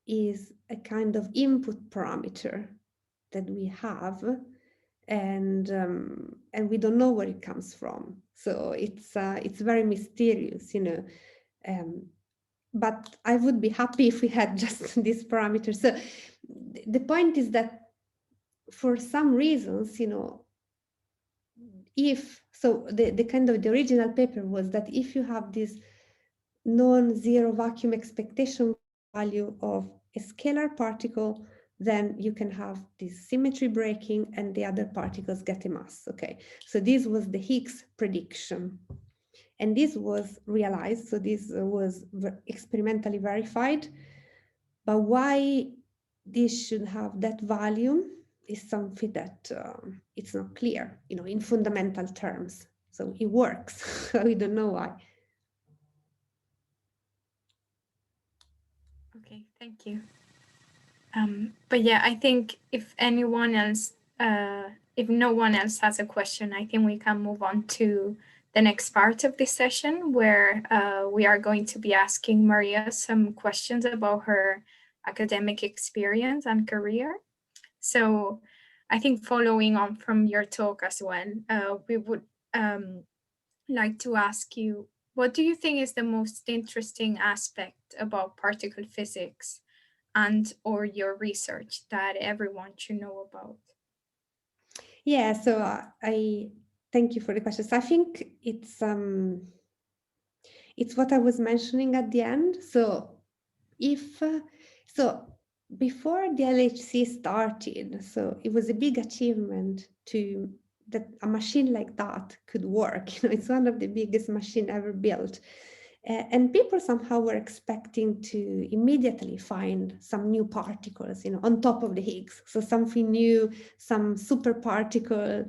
is a kind of input parameter that we have, and we don't know where it comes from. So it's very mysterious, but I would be happy if we had just this parameter. So the point is that for some reasons, the kind of the original paper was that if you have this non-zero vacuum expectation value of a scalar particle, then you can have this symmetry breaking and the other particles get a mass. Okay, so this was the Higgs prediction. And this was realized, so this was experimentally verified. But why this should have that value is something that it's not clear, in fundamental terms. So it works. We don't know why. Okay, thank you. But yeah, I think if anyone else, if no one else has a question, I think we can move on to the next part of this session, where we are going to be asking Maria some questions about her academic experience and career. So I think following on from your talk as well, we would like to ask you, what do you think is the most interesting aspect about particle physics and or your research that everyone should know about? Yeah, so I thank you for the questions. I think it's what I was mentioning at the end. So before the LHC started, so it was a big achievement to that a machine like that could work. You know, it's one of the biggest machine ever built. And people somehow were expecting to immediately find some new particles, you know, on top of the Higgs. So something new, some super particle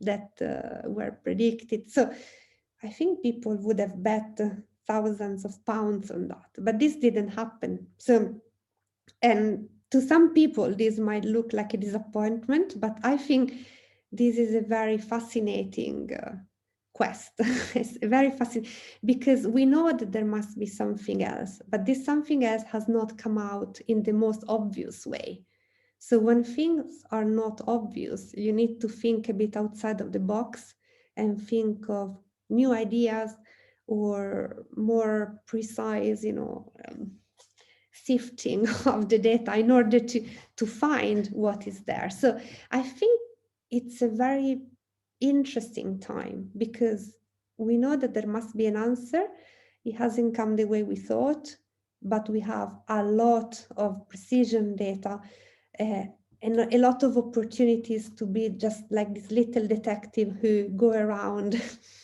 that were predicted. So I think people would have bet thousands of pounds on that, but this didn't happen. So, and to some people, this might look like a disappointment, but I think this is a very fascinating quest. It's very fascinating because we know that there must be something else, but this something else has not come out in the most obvious way. So when things are not obvious, you need to think a bit outside of the box and think of new ideas or more precise, you know, sifting of the data in order to find what is there. So I think it's a very interesting time because we know that there must be an answer. It hasn't come the way we thought, but we have a lot of precision data and a lot of opportunities to be just like this little detective who go around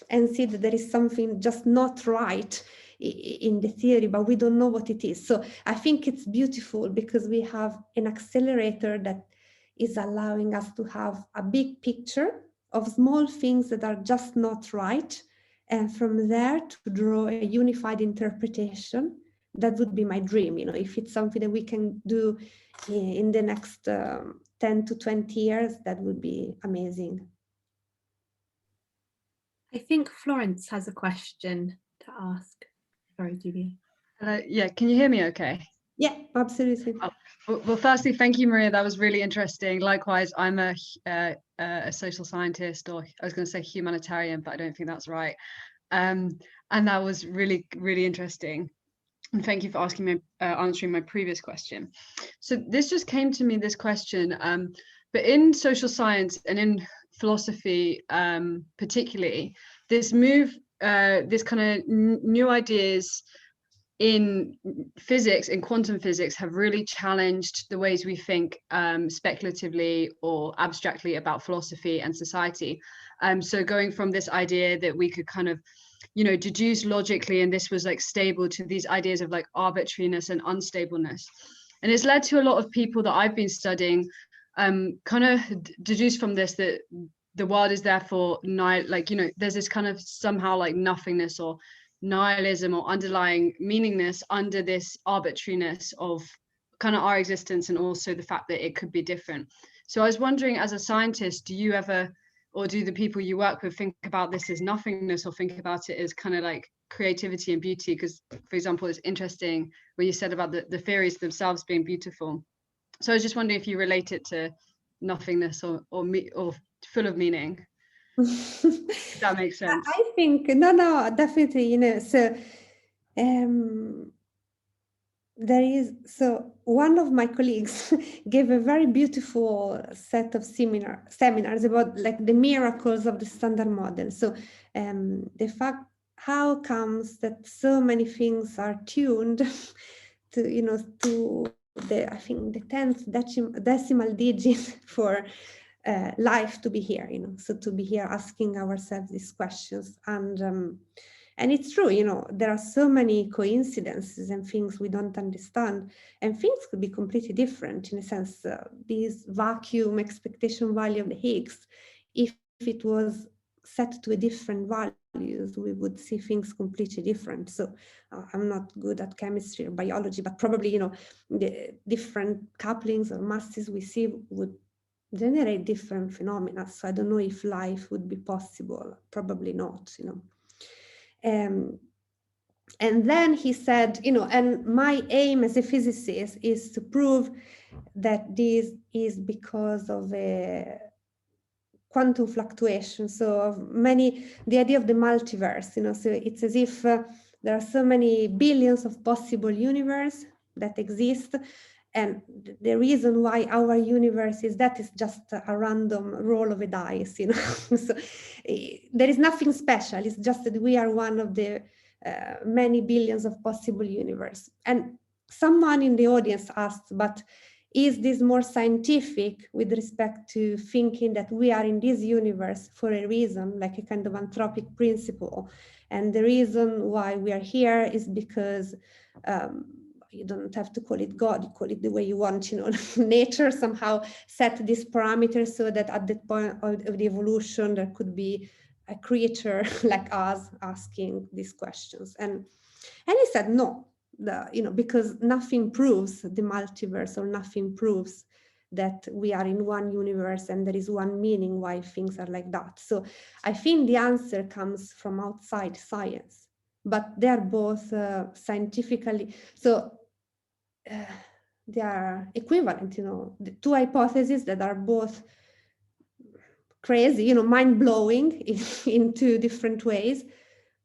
and see that there is something just not right in the theory, but we don't know what it is. So I think it's beautiful because we have an accelerator that is allowing us to have a big picture of small things that are just not right. And from there to draw a unified interpretation. That would be my dream, you know, if it's something that we can do in the next 10 to 20 years, that would be amazing. I think Florence has a question to ask. Sorry, Julia. Yeah, can you hear me okay? Yeah, absolutely. Oh, well, firstly, thank you, Maria. That was really interesting. Likewise, I'm a social scientist, or I was going to say humanitarian, but I don't think that's right. And that was really, really interesting. And thank you for answering my previous question. So this just came to me, this question, but in social science and in philosophy particularly, this move, this kind of new ideas in physics, in quantum physics, have really challenged the ways we think speculatively or abstractly about philosophy and society. So going from this idea that we could kind of, you know, deduce logically, and this was like stable, to these ideas of like arbitrariness and unstableness. And it's led to a lot of people that I've been studying kind of deduce from this that the world is therefore like, you know, there's this kind of somehow like nothingness or nihilism or underlying meaningness under this arbitrariness of kind of our existence, and also the fact that it could be different. So I was wondering, as a scientist, do you ever, or do the people you work with, think about this as nothingness, or think about it as kind of like creativity and beauty? Because, for example, it's interesting when you said about the theories themselves being beautiful. So I was just wondering if you relate it to nothingness or full of meaning. If that makes sense. I think, no, definitely, you know, so one of my colleagues gave a very beautiful set of seminars about like the miracles of the standard model. So the fact, how comes that so many things are tuned to, you know, to I think the 10th decimal digit for life to be here, you know, so to be here asking ourselves these questions. And it's true, you know, there are so many coincidences and things we don't understand, and things could be completely different in a sense. This vacuum expectation value of the Higgs, if it was set to a different values, we would see things completely different. So I'm not good at chemistry or biology, but probably, you know, the different couplings or masses we see would generate different phenomena. So I don't know if life would be possible, probably not, you know. And then he said, you know, and my aim as a physicist is to prove that this is because of a quantum fluctuation. So the idea of the multiverse, you know, so it's as if there are so many billions of possible universes that exist. And the reason why our universe is that is just a random roll of a dice, you know. So there is nothing special. It's just that we are one of the many billions of possible universe. And someone in the audience asked, but is this more scientific with respect to thinking that we are in this universe for a reason, like a kind of anthropic principle? And the reason why we are here is because you don't have to call it God, you call it the way you want, nature somehow set these parameters so that at that point of the evolution, there could be a creature like us asking these questions. And he said, no, because nothing proves the multiverse, or nothing proves that we are in one universe and there is one meaning why things are like that. So I think the answer comes from outside science, but they're both scientifically, so they are equivalent, the two hypotheses that are both crazy, mind-blowing in two different ways,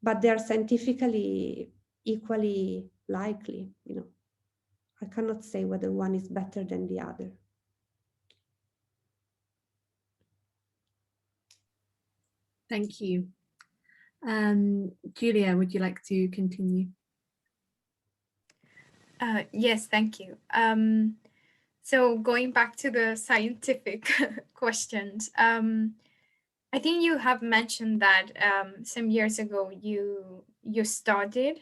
but they are scientifically equally likely. I cannot say whether one is better than the other. Thank you. Julia, would you like to continue? Yes, thank you. So going back to the scientific questions, I think you have mentioned that some years ago you started,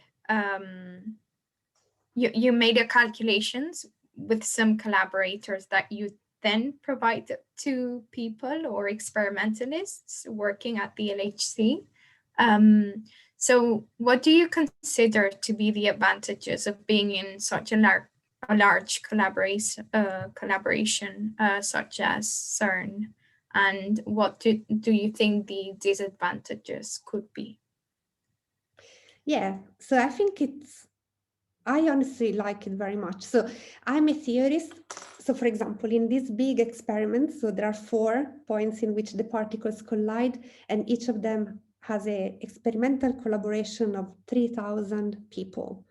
you made a calculations with some collaborators that you then provide to people or experimentalists working at the LHC. So what do you consider to be the advantages of being in such a large collaboration such as CERN? And what do you think the disadvantages could be? Yeah, so I think I honestly like it very much. So I'm a theorist. So for example, in this big experiment, so there are 4 points in which the particles collide, and each of them has an experimental collaboration of 3,000 people.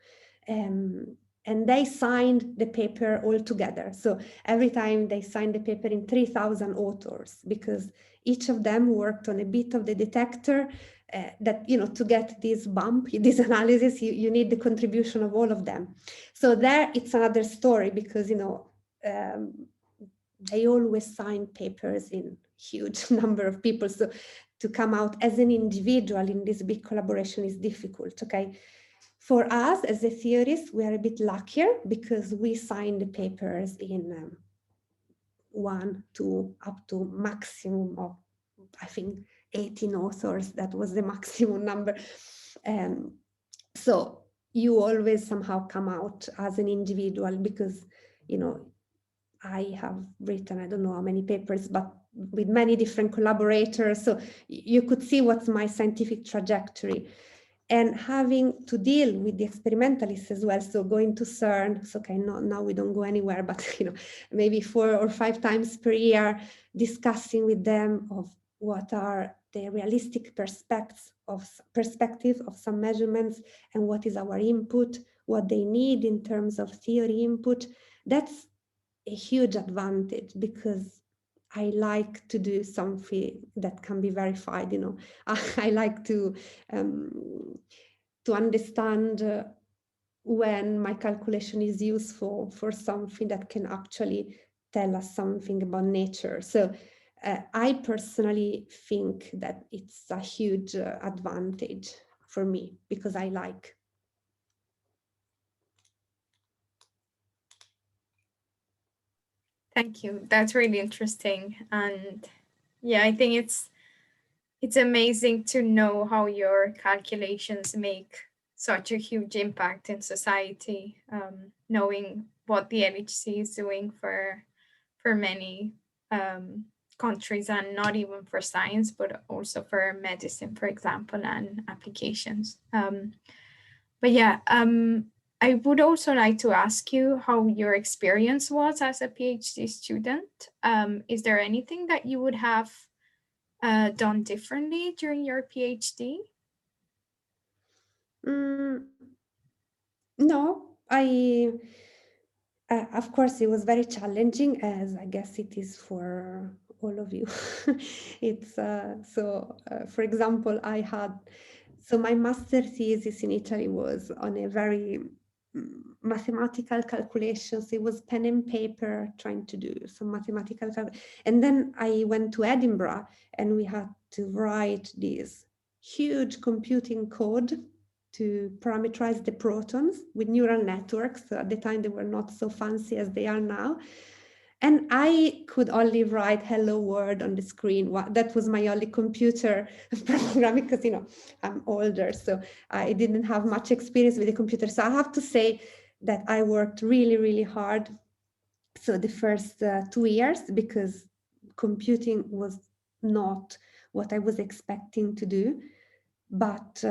And they signed the paper all together. So every time they signed the paper in 3,000 authors, because each of them worked on a bit of the detector that, to get this bump, this analysis, you need the contribution of all of them. So there it's another story, because, they always sign papers in huge number of people. So to come out as an individual in this big collaboration is difficult, okay? For us as a theorist, we are a bit luckier because we sign the papers in 1, 2, up to maximum of, I think, 18 authors. That was the maximum number. So you always somehow come out as an individual because, I have written, I don't know how many papers, but with many different collaborators. So you could see what's my scientific trajectory. And having to deal with the experimentalists as well, so going to CERN, so okay, now we don't go anywhere, but maybe 4 or 5 times per year, discussing with them of what are the realistic perspectives of some measurements, and what is our input, what they need in terms of theory input. That's a huge advantage, because I like to do something that can be verified. I like to understand when my calculation is useful for something that can actually tell us something about nature. So I personally think that it's a huge advantage for me, because I like. Thank you. That's really interesting. And yeah, I think it's amazing to know how your calculations make such a huge impact in society, knowing what the LHC is doing for many countries, and not even for science, but also for medicine, for example, and applications. But yeah, I would also like to ask you how your experience was as a PhD student. Is there anything that you would have done differently during your PhD? No, of course, it was very challenging, as I guess it is for all of you. It's for example, so my master thesis in Italy was on a very mathematical calculations. It was pen and paper trying to do some mathematical and then I went to Edinburgh and we had to write this huge computing code to parameterize the protons with neural networks. So at the time they were not so fancy as they are now. And I could only write hello world on the screen. That was my only computer program because, you know, I'm older, so I didn't have much experience with the computer. So I have to say that I worked really, really hard. So the first 2 years, because computing was not what I was expecting to do, but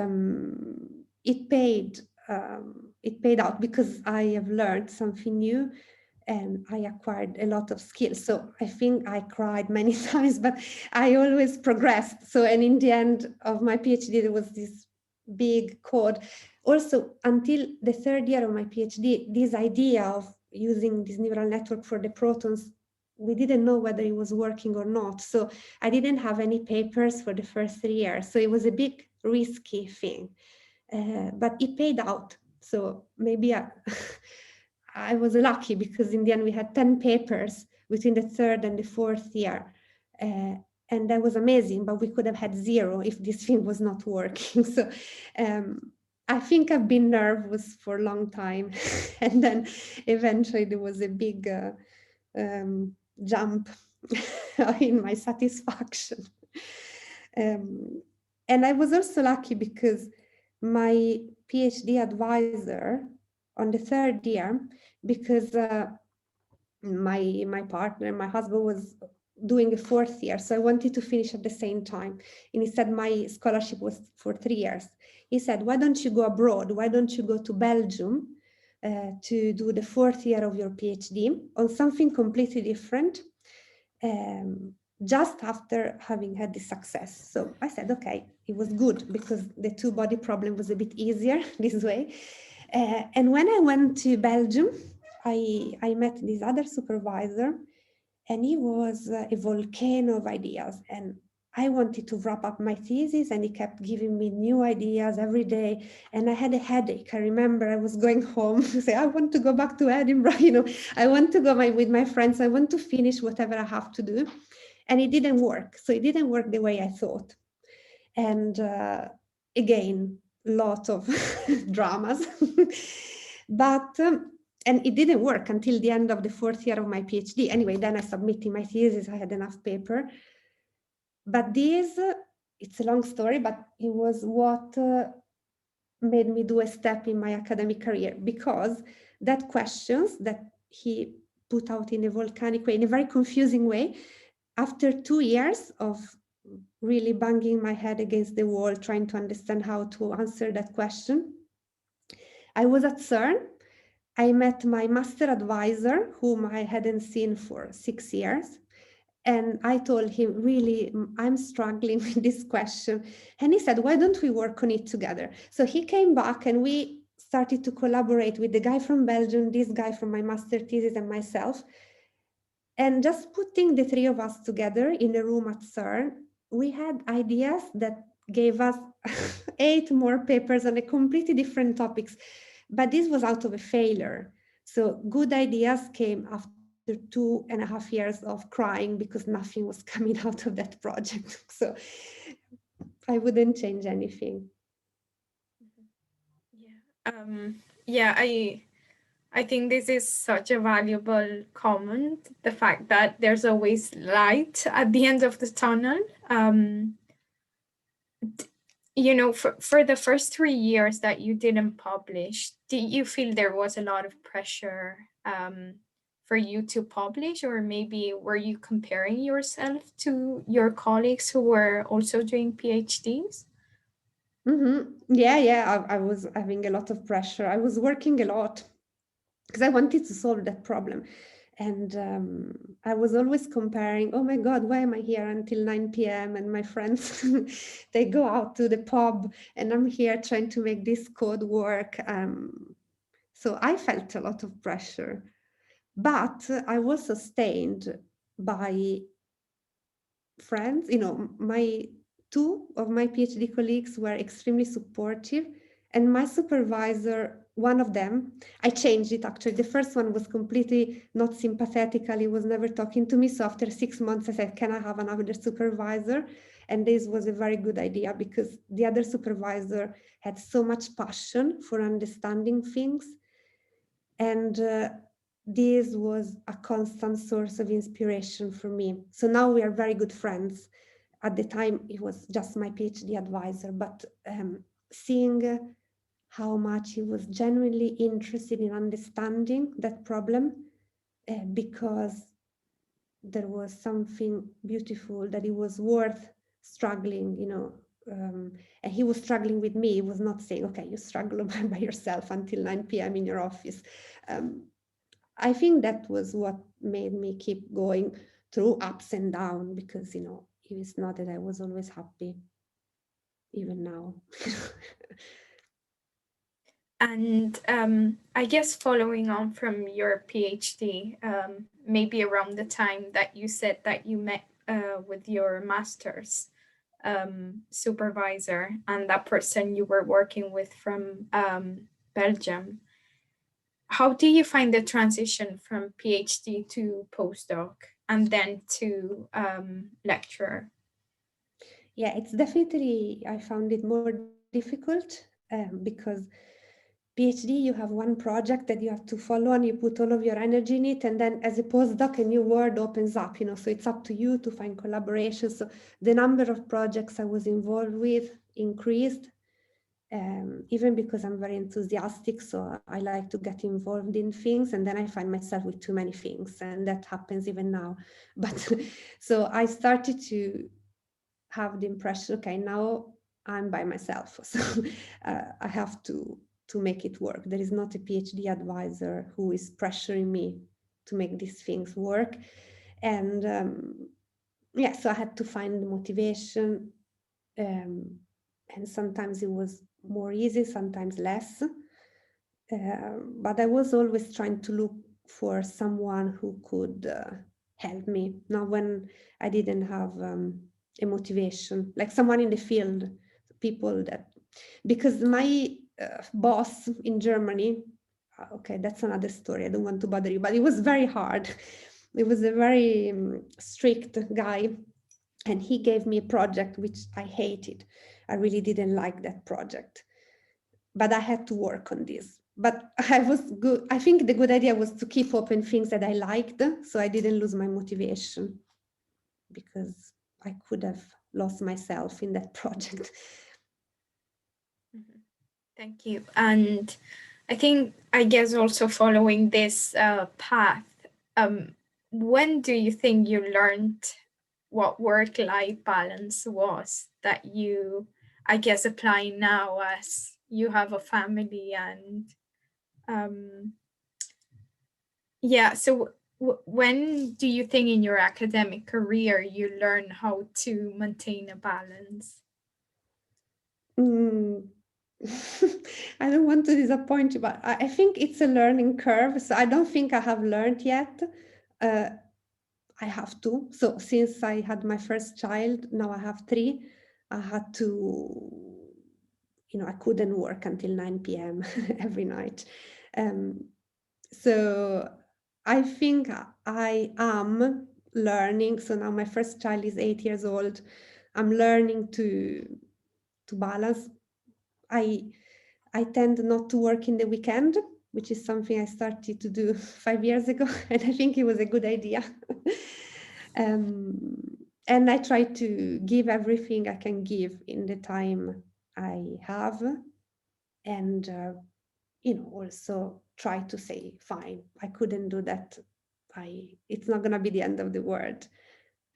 it paid out because I have learned something new and I acquired a lot of skills. So I think I cried many times, but I always progressed. So, and in the end of my PhD, there was this big code. Also, until the 3rd year of my PhD, this idea of using this neural network for the protons, we didn't know whether it was working or not. So I didn't have any papers for the first 3 years. So it was a big risky thing, but it paid out. So maybe I was lucky because in the end we had 10 papers between the 3rd and the 4th year. And that was amazing, but we could have had 0 if this thing was not working. So I think I've been nervous for a long time. And then eventually there was a big jump in my satisfaction. And I was also lucky because my PhD advisor on the 3rd year, because my partner, my husband was doing a 4th year, so I wanted to finish at the same time. And he said my scholarship was for 3 years. He said, why don't you go abroad? Why don't you go to Belgium to do the 4th year of your PhD on something completely different, just after having had this success. So I said, okay, it was good because the 2-body problem was a bit easier this way. And when I went to Belgium, I met this other supervisor, and he was a volcano of ideas. And I wanted to wrap up my thesis, and he kept giving me new ideas every day. And I had a headache. I remember I was going home to say, I want to go back to Edinburgh. You know, I want to go with my friends. I want to finish whatever I have to do. And it didn't work. So it didn't work the way I thought. And again, lot of dramas. But and it didn't work until the end of the 4th year of my PhD. Anyway, then I submitted my thesis, I had enough paper. But this, it's a long story, but it was what made me do a step in my academic career, because that questions that he put out in a volcanic way, in a very confusing way, after 2 years of really banging my head against the wall, trying to understand how to answer that question, I was at CERN. I met my master advisor, whom I hadn't seen for 6 years. And I told him, really, I'm struggling with this question. And he said, why don't we work on it together? So he came back and we started to collaborate with the guy from Belgium, this guy from my master thesis, and myself. And just putting the 3 of us together in a room at CERN, we had ideas that gave us 8 more papers on a completely different topics. But this was out of a failure. So good ideas came after 2.5 years of crying because nothing was coming out of that project. So I wouldn't change anything. Yeah, I think this is such a valuable comment, the fact that there's always light at the end of the tunnel. You know, for the first 3 years that you didn't publish, did you feel there was a lot of pressure for you to publish, or maybe were you comparing yourself to your colleagues who were also doing PhDs? Yeah, I was having a lot of pressure. I was working a lot because I wanted to solve that problem. And I was always comparing, oh my God, why am I here until 9 p.m. and my friends, they go out to the pub and I'm here trying to make this code work. So I felt a lot of pressure, but I was sustained by friends. You know, my 2 of my PhD colleagues were extremely supportive, and my supervisor one of them, I changed it actually. The first one was completely not sympathetical. He was never talking to me. So after 6 months, I said, can I have another supervisor? And this was a very good idea because the other supervisor had so much passion for understanding things. And this was a constant source of inspiration for me. So now we are very good friends. At the time, he was just my PhD advisor, but seeing how much he was genuinely interested in understanding that problem because there was something beautiful that it was worth struggling, and he was struggling with me. He was not saying, okay, you struggle by yourself until 9 p.m. in your office. I think that was what made me keep going through ups and downs because, it's not that I was always happy, even now. And I guess following on from your PhD, maybe around the time that you said that you met with your master's supervisor and that person you were working with from Belgium, how do you find the transition from PhD to postdoc and then to lecturer? Yeah, it's definitely, I found it more difficult because PhD, you have one project that you have to follow and you put all of your energy in it. And then as a postdoc, a new world opens up, so it's up to you to find collaboration. So the number of projects I was involved with increased, even because I'm very enthusiastic. So I like to get involved in things and then I find myself with too many things, and that happens even now. But so I started to have the impression, okay, now I'm by myself. So I have to make it work. There is not a PhD advisor who is pressuring me to make these things work. And yeah, so I had to find the motivation. And sometimes it was more easy, sometimes less. But I was always trying to look for someone who could help me. Now, when I didn't have a motivation, like someone in the field, people that, because my boss in Germany, okay, that's another story. I don't want to bother you, but it was very hard. It was a very strict guy, and he gave me a project which I hated. I really didn't like that project, but I had to work on this. But I was good. I think the good idea was to keep open things that I liked, so I didn't lose my motivation, because I could have lost myself in that project. Mm-hmm. Thank you. And I guess also following this path, when do you think you learned what work-life balance was that you, I guess, apply now as you have a family and yeah, so when do you think in your academic career you learn how to maintain a balance? I don't want to disappoint you, but I think it's a learning curve. So I don't think I have learned yet. I have to. So since I had my first child, now I have 3, I had to, I couldn't work until 9 p.m. every night. So I think I am learning. So now my first child is 8 years old. I'm learning to balance. I tend not to work in the weekend, which is something I started to do 5 years ago, and I think it was a good idea. And I try to give everything I can give in the time I have, and also try to say, fine, I couldn't do that. It's not going to be the end of the world,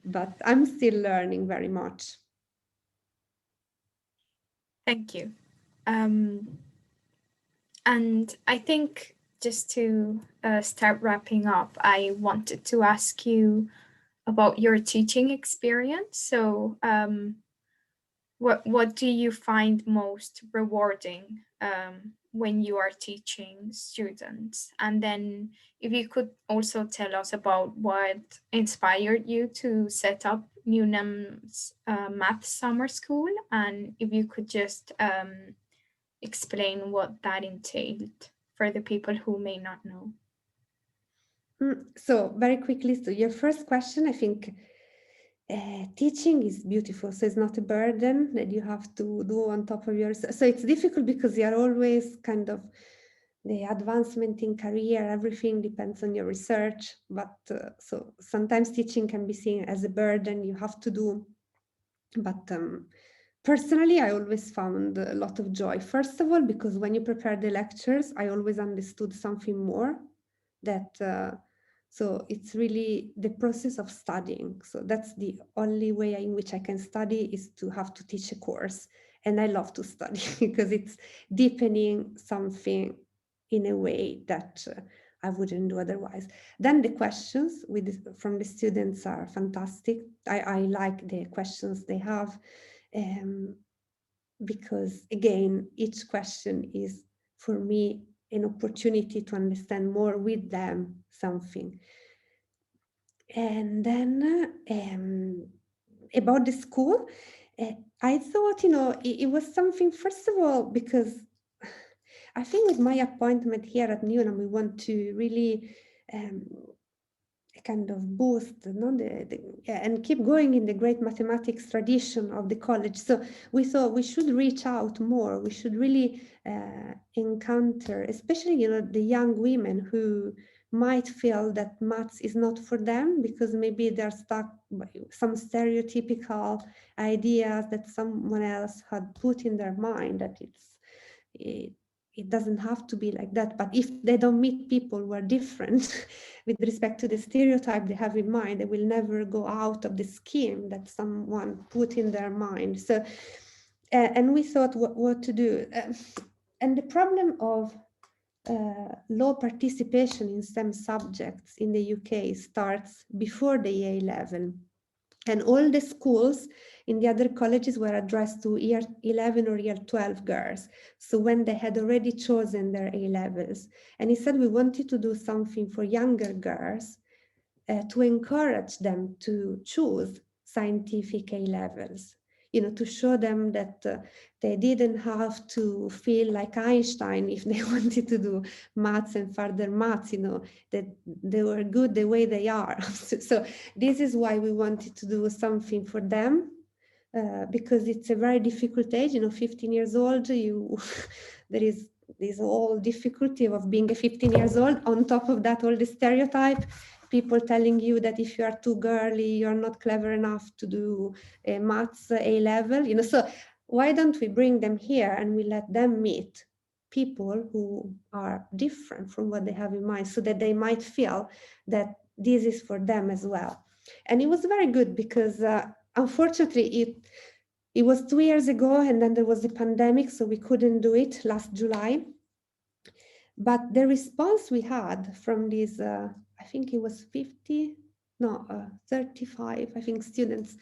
but I'm still learning very much. Thank you. And I think just to start wrapping up, I wanted to ask you about your teaching experience. So what do you find most rewarding when you are teaching students? And then if you could also tell us about what inspired you to set up Newnham's math summer school, and if you could just explain what that entailed for the people who may not know? So very quickly, so your first question, I think teaching is beautiful. So it's not a burden that you have to do on top of yours. So it's difficult because you're always kind of the advancement in career, everything depends on your research. But so sometimes teaching can be seen as a burden you have to do. But personally, I always found a lot of joy. First of all, because when you prepare the lectures, I always understood something more that so it's really the process of studying. So that's the only way in which I can study, is to have to teach a course. And I love to study because it's deepening something in a way that I wouldn't do otherwise. Then the questions from the students are fantastic. I like the questions they have, because again, each question is for me an opportunity to understand more with them something. And then about the school, I thought, it was something, first of all, because I think with my appointment here at Newnham, we want to really kind of boost and keep going in the great mathematics tradition of the college. So we thought we should reach out more. We should really encounter, especially the young women who might feel that maths is not for them because maybe they're stuck by some stereotypical ideas that someone else had put in their mind, that it doesn't have to be like that. But if they don't meet people who are different with respect to the stereotype they have in mind, they will never go out of the scheme that someone put in their mind. So, and we thought what to do. And the problem of low participation in STEM subjects in the UK starts before the A level. And all the schools in the other colleges were addressed to year 11 or year 12 girls. So when they had already chosen their A levels, and he said we wanted to do something for younger girls to encourage them to choose scientific A levels, to show them that they didn't have to feel like Einstein if they wanted to do maths and further maths, that they were good the way they are. So this is why we wanted to do something for them, because it's a very difficult age, 15 years old, there is this whole difficulty of being a 15 years old. On top of that, all the stereotype, people telling you that if you are too girly, you're not clever enough to do a maths A level, so why don't we bring them here and we let them meet people who are different from what they have in mind, so that they might feel that this is for them as well. And it was very good because unfortunately it was 2 years ago, and then there was the pandemic, so we couldn't do it last July. But the response we had from these, I think it was 35, I think, students,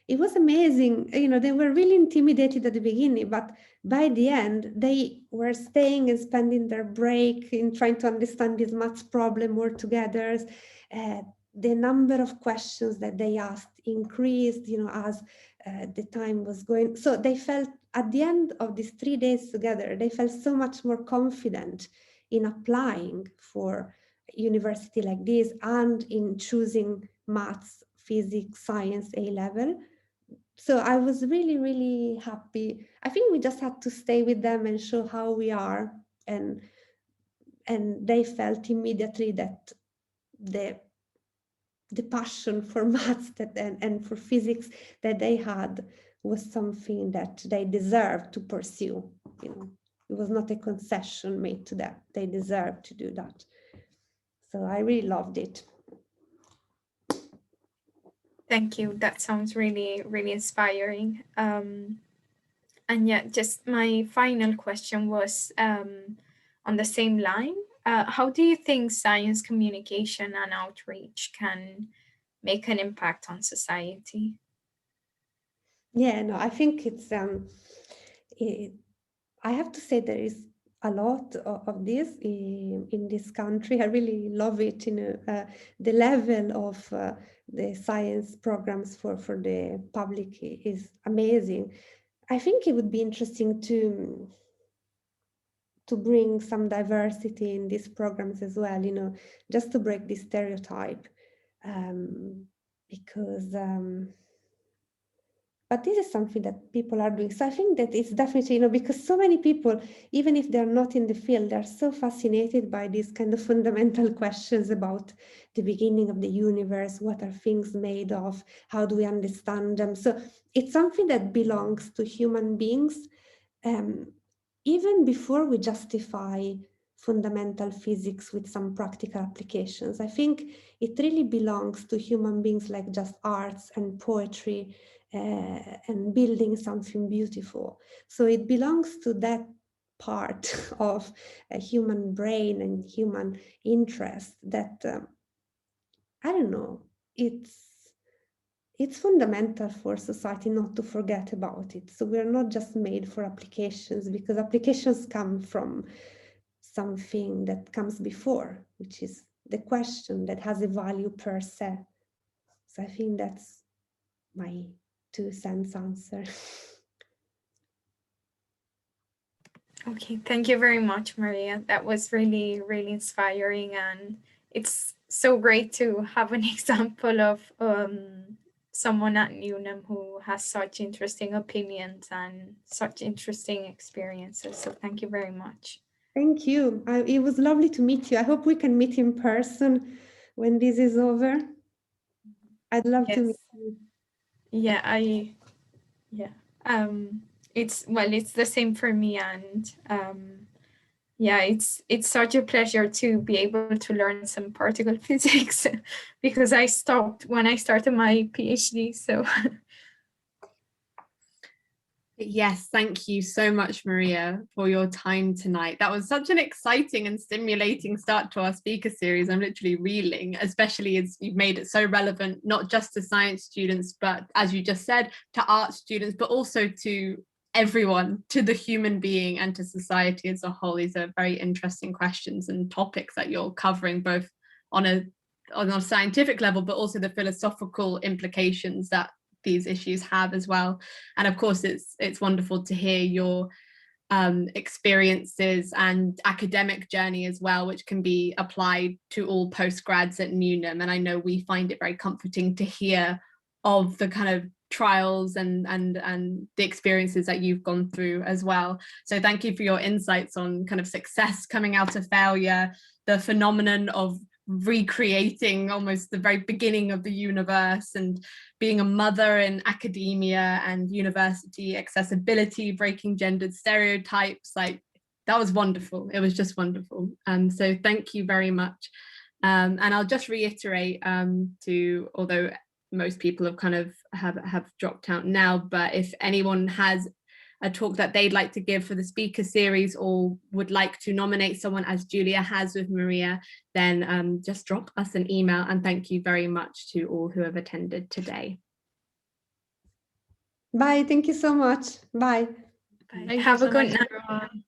it was amazing. They were really intimidated at the beginning, but by the end, they were staying and spending their break in trying to understand this maths problem more together. The number of questions that they asked increased, as the time was going. So they felt, at the end of these 3 days together, they felt so much more confident in applying for university like this and in choosing maths, physics, science A level. So I was really, really happy. I think we just had to stay with them and show how we are. And they felt immediately that the passion for maths and for physics that they had was something that they deserved to pursue. It was not a concession made to them. They deserved to do that. So I really loved it. Thank you. That sounds really, really inspiring. And yeah, just my final question was on the same line. How do you think science communication and outreach can make an impact on society? Yeah, no, I think it's, I have to say there is a lot of this in this country. I really love it. The level of the science programs for the public is amazing. I think it would be interesting to to bring some diversity in these programs as well, you know, just to break this stereotype, because but this is something that people are doing. So I think that it's definitely, you know, because so many people, even if they're not in the field, they're so fascinated by these kind of fundamental questions about the beginning of the universe, what are things made of, how do we understand them? So it's something that belongs to human beings, even before we justify fundamental physics with some practical applications. I think it really belongs to human beings, like just arts and poetry, and building something beautiful. So it belongs to that part of a human brain and human interest that, I don't know, it's fundamental for society not to forget about it. So we're not just made for applications, because applications come from something that comes before, which is the question that has a value per se. So I think that's my 2 cents answer. Okay, thank you very much, Maria. That was really, really inspiring, and it's so great to have an example of someone at Newnham who has such interesting opinions and such interesting experiences. So thank you very much. Thank you. It was lovely to meet you. I hope we can meet in person when this is over. I'd love to meet you. Yeah, it's the same for me, and yeah, it's such a pleasure to be able to learn some particle physics because I stopped when I started my PhD. So Yes, thank you so much, Maria, for your time tonight. That was such an exciting and stimulating start to our speaker series. I'm literally reeling, especially as you've made it so relevant, not just to science students, but as you just said, to art students, but also to everyone, to the human being and to society as a whole. These are very interesting questions and topics that you're covering, both on a scientific level, but also the philosophical implications that these issues have as well. And of course, it's wonderful to hear your experiences and academic journey as well, which can be applied to all postgrads at Newnham. And I know we find it very comforting to hear of the kind of trials and the experiences that you've gone through as well. So thank you for your insights on kind of success coming out of failure, the phenomenon of recreating almost the very beginning of the universe, and being a mother in academia and university, accessibility, breaking gendered stereotypes. Like, that was wonderful. It was just wonderful. So thank you very much. And I'll just reiterate although most people have kind of have dropped out now, but if anyone has a talk that they'd like to give for the speaker series or would like to nominate someone, as Julia has with Maria, then just drop us an email. And thank you very much to all who have attended today. Bye. Thank you so much. Bye. Bye. Have a good night, everyone.